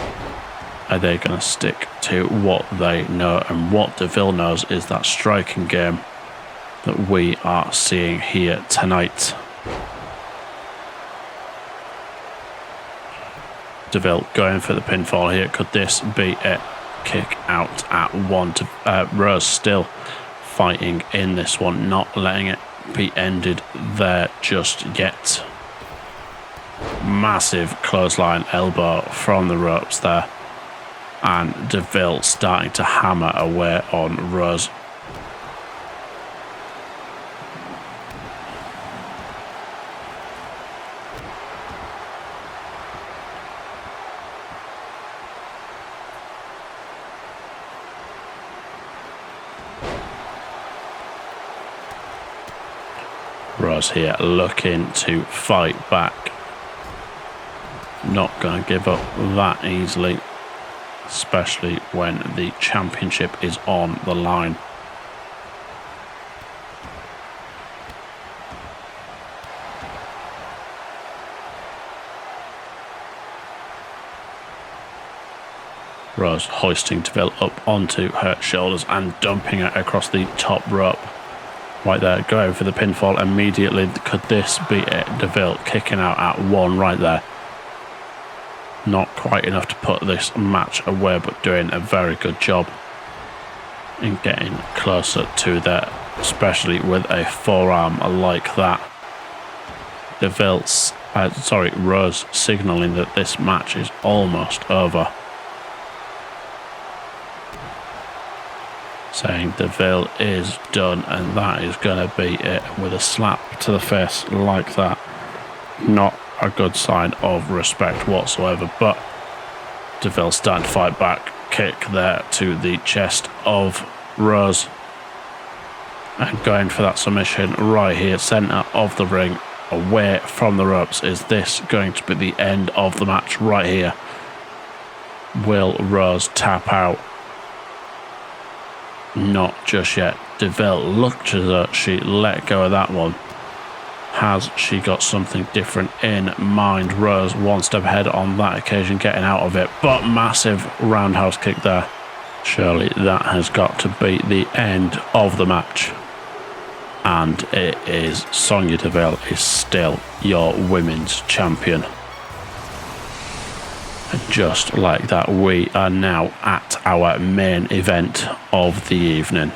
are they going to stick to what they know? And what DeVille knows is that striking game that we are seeing here tonight. DeVille going for the pinfall here. Could this be a kick out at one? To Rose still fighting in this one, not letting it be ended there just yet. Massive clothesline elbow from the ropes there, and DeVille starting to hammer away on Rose. Rose here looking to fight back. Not going to give up that easily, especially when the championship is on the line. Rose hoisting DeVille up onto her shoulders and dumping her across the top rope. Right there, going for the pinfall immediately. Could this be it? DeVille kicking out at one right there. Not quite enough to put this match away, but doing a very good job in getting closer to that, especially with a forearm like that. Rose signalling that this match is almost over, saying DeVille is done, and that is going to be it, with a slap to the face like that. Not a good sign of respect whatsoever, but DeVille starting to fight back. Kick there to the chest of Rose, and going for that submission right here, centre of the ring, away from the ropes. Is this going to be the end of the match right here? Will Rose tap out? Not just yet. DeVille looked as though she let go of that one. Has she got something different in mind? Rose one step ahead on that occasion, getting out of it, but massive roundhouse kick there. Surely that has got to be the end of the match. And it is. Sonya Deville is still your women's champion. And just like that, we are now at our main event of the evening.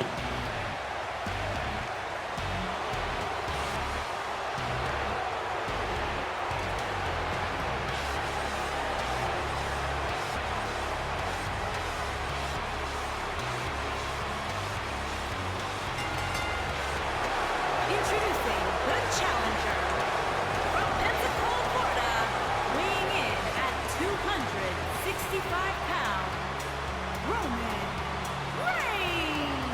Introducing the challenger from Pensacola, Florida, weighing in at 265 pounds, Roman Reigns.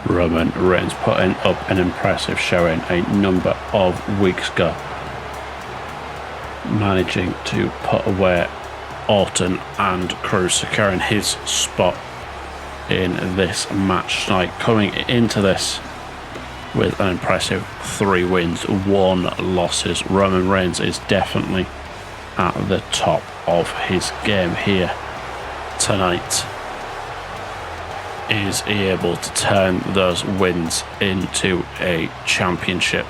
Roman Reigns putting up an impressive showing a number of weeks ago, managing to put away Orton and Cruz, securing his spot in this match tonight, coming into this with an impressive 3 wins, 1 losses. Roman Reigns is definitely at the top of his game here tonight is he able to turn those wins into a championship?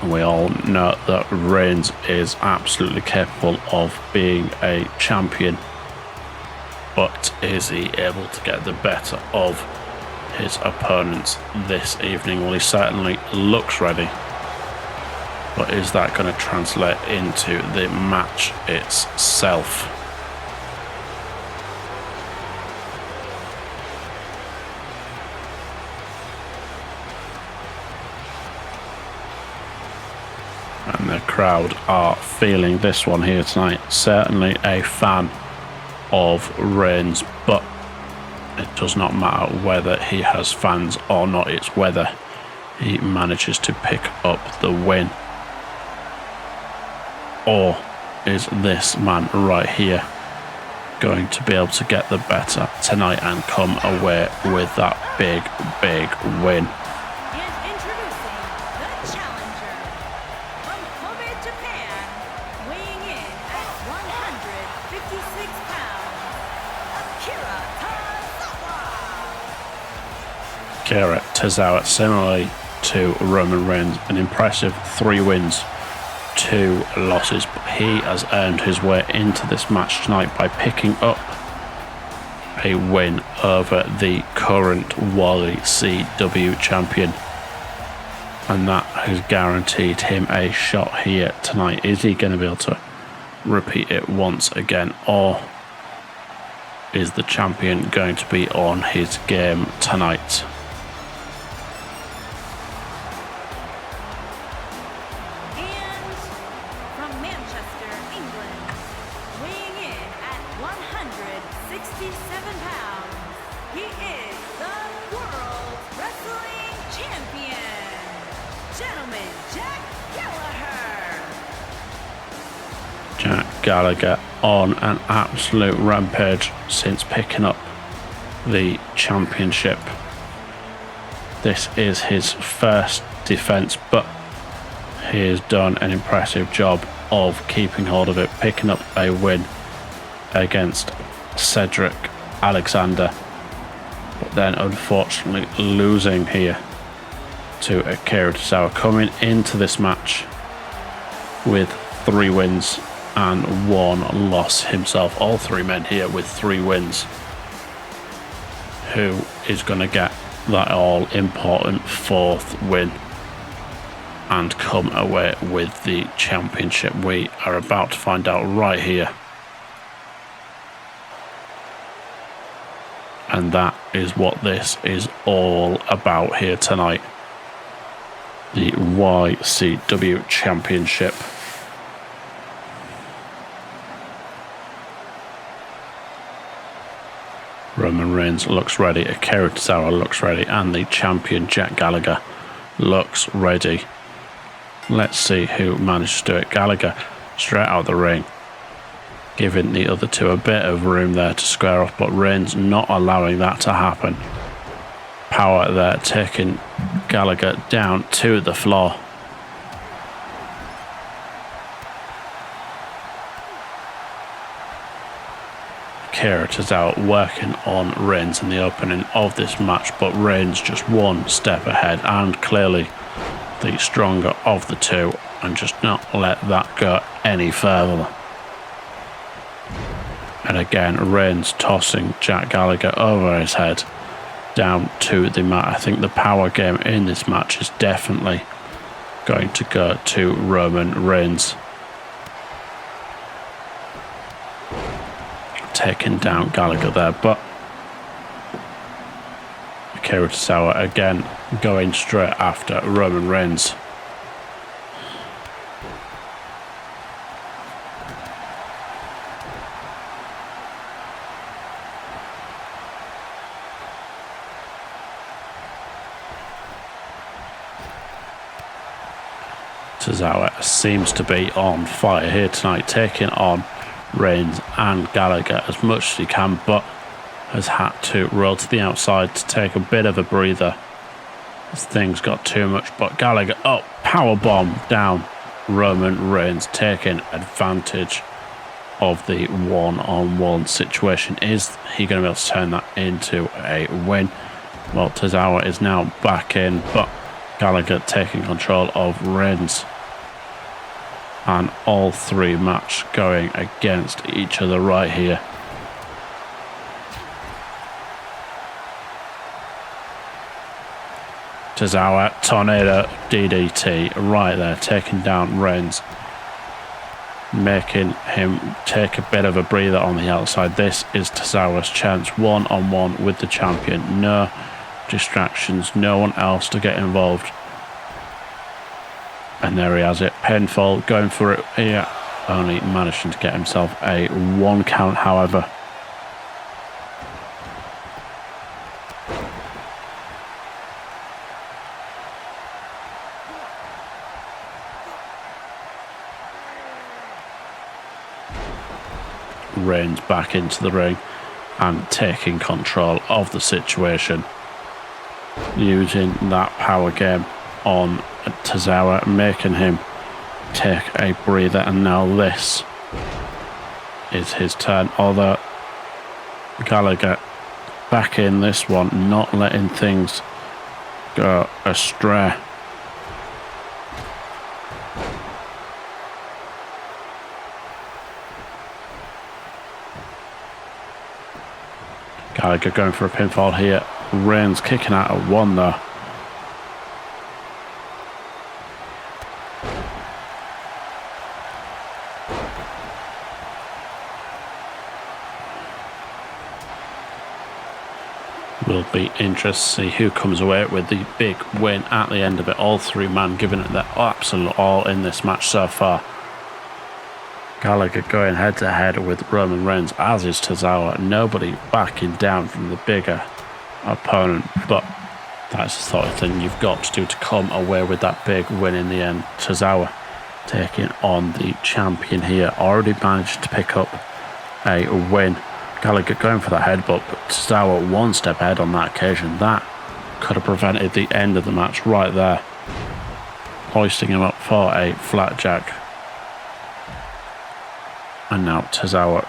We all know that Reigns is absolutely capable of being a champion, but is he able to get the better of his opponents this evening? Well, he certainly looks ready, but is that going to translate into the match itself? And the crowd are feeling this one here tonight. Certainly a fan of Reigns, but it does not matter whether he has fans or not. It's whether he manages to pick up the win. Or is this man right here going to be able to get the better tonight and come away with that big win? And introducing the challenger from Kobe, Japan, weighing in at 156 pounds, Akira Tozawa. Akira Tozawa, similarly to Roman Reigns, an impressive 3 wins, 2 losses, but he has earned his way into this match tonight by picking up a win over the current YCW champion, and that has guaranteed him a shot here tonight. Is he going to be able to repeat it once again, or is the champion going to be on his game tonight? And from Manchester, England, weighing in at 167 pounds, he is the World Wrestling Champion, Gentleman Jack Gallagher. Jack Gallagher on an absolute rampage since picking up the championship. This is his first defense, but he has done an impressive job of keeping hold of it, picking up a win against Cedric Alexander, but then unfortunately losing here to Akira Tozawa, coming into this match with 3 wins and 1 loss himself. All 3 men here with 3 wins. Who is going to get that all important 4th win and come away with the championship? We are about to find out right here. And that is what this is all about here tonight. The YCW Championship. Roman Reigns looks ready, Akira Tozawa looks ready, and the champion Jack Gallagher looks ready. Let's see who managed to do it. Gallagher straight out of the ring, giving the other 2 a bit of room there to square off, but Reigns not allowing that to happen. Power there, taking Gallagher down to the floor. Akira Tozawa working on Reigns in the opening of this match, but Reigns just 1 step ahead and clearly the stronger of the 2, and just not let that go any further. And again, Reigns tossing Jack Gallagher over his head down to the mat. I think the power game in this match is definitely going to go to Roman Reigns. Taking down Gallagher there, but Akira Tozawa again going straight after Roman Reigns. Tozawa seems to be on fire here tonight, taking on Reigns and Gallagher as much as he can, but has had to roll to the outside to take a bit of a breather as things got too much. But Gallagher, powerbomb down Roman Reigns, taking advantage of the one-on-one situation. Is he going to be able to turn that into a win? Well, Tozawa is now back in, but Gallagher taking control of Reigns. And all three match going against each other right here. Tozawa, Tornado DDT right there, taking down Reigns, making him take a bit of a breather on the outside. This is Tozawa's chance, one-on-one with the champion. No distractions, no one else to get involved. And there he has it, pinfall, going for it here, only managing to get himself a 1 count, however. Reigns back into the ring and taking control of the situation, using that power game on Tozawa, making him take a breather. And now this is his turn, although Gallagher back in this one, not letting things go astray. Gallagher going for a pinfall here. Reigns kicking out at 1 though. Will be interesting to see who comes away with the big win at the end of it. All three men giving it their absolute all in this match so far. Gallagher going head to head with Roman Reigns, as is Tozawa. Nobody backing down from the bigger opponent, but that's the sort of thing you've got to do to come away with that big win in the end. Tozawa taking on the champion here, already managed to pick up a win. Gallagher going for that headbutt, but Tozawa 1 step ahead on that occasion. That could have prevented the end of the match right there, hoisting him up for a flatjack. And now Tozawa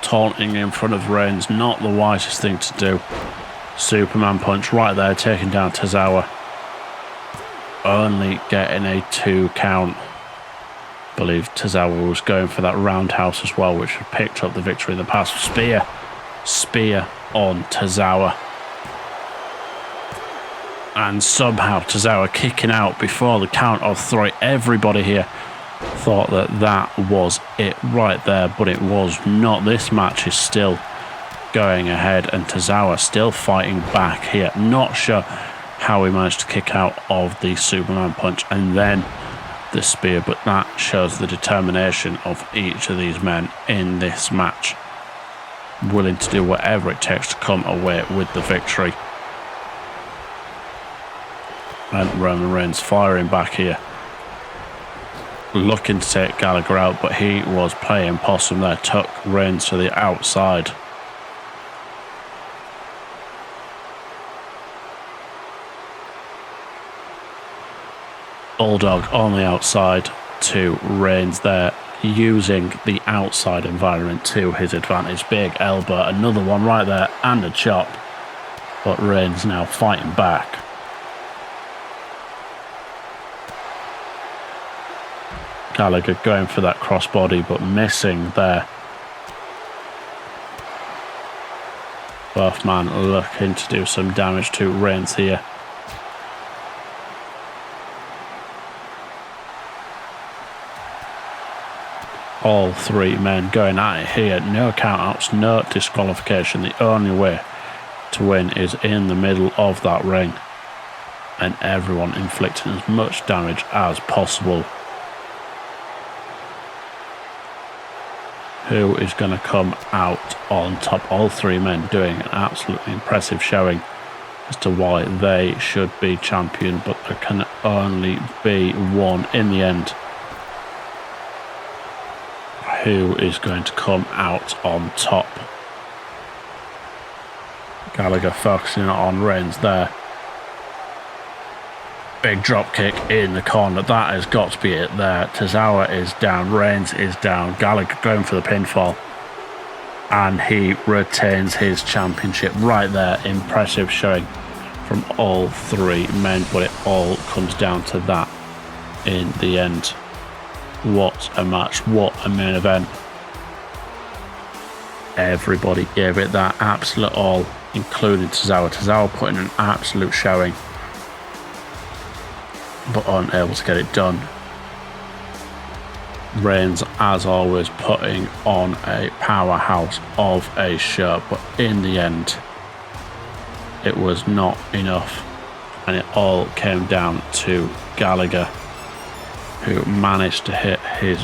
taunting in front of Reigns, not the wisest thing to do. Superman punch right there, taking down Tozawa. Only getting a 2 count. I believe Tozawa was going for that roundhouse as well, which had picked up the victory in the past. Spear on Tozawa. And somehow Tozawa kicking out before the count of 3. Everybody here thought that was it right there, but it was not. This match is still going ahead, and Tozawa still fighting back here. Not sure how he managed to kick out of the Superman punch and then the spear, but that shows the determination of each of these men in this match, willing to do whatever it takes to come away with the victory. And Roman Reigns firing back here, looking to take Gallagher out, but he was playing possum there, took Reigns to the outside. Bulldog on the outside to Reigns there, using the outside environment to his advantage. Big elbow, another one right there, and a chop. But Reigns now fighting back. Gallagher going for that crossbody, but missing there. Both men looking to do some damage to Reigns here. All three men going at it here. No countouts, no disqualification. The only way to win is in the middle of that ring, and everyone inflicting as much damage as possible. Who is going to come out on top? All three men doing an absolutely impressive showing as to why they should be champion, but there can only be one in the end. Who is going to come out on top? Gallagher focusing on Reigns there. Big drop kick in the corner. That has got to be it there. Tozawa is down. Reigns is down. Gallagher going for the pinfall. And he retains his championship right there. Impressive showing from all three men. But it all comes down to that in the end. What a match. What a main event. Everybody gave it that absolute all, including Tozawa. Tozawa putting an absolute showing, but unable to get it done. Reigns, as always, putting on a powerhouse of a show, but in the end, it was not enough, and it all came down to Gallagher, who managed to hit his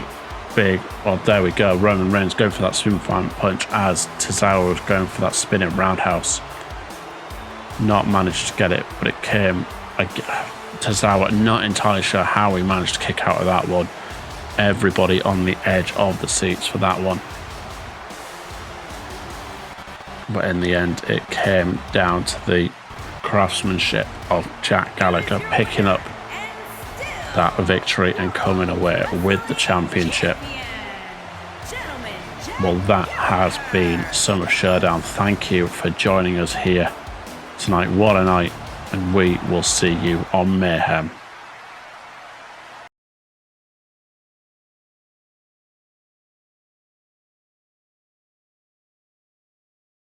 big, well, there we go, Roman Reigns going for that superman punch as Tozawa was going for that spinning roundhouse. Not managed to get it, but it came. Tozawa, not entirely sure how he managed to kick out of that one. Everybody on the edge of the seats for that one. But in the end, it came down to the craftsmanship of Jack Gallagher picking up that victory and coming away with the championship. Well, that has been Summer Showdown. Thank you for joining us here tonight. What a night. And we will see you on Mayhem.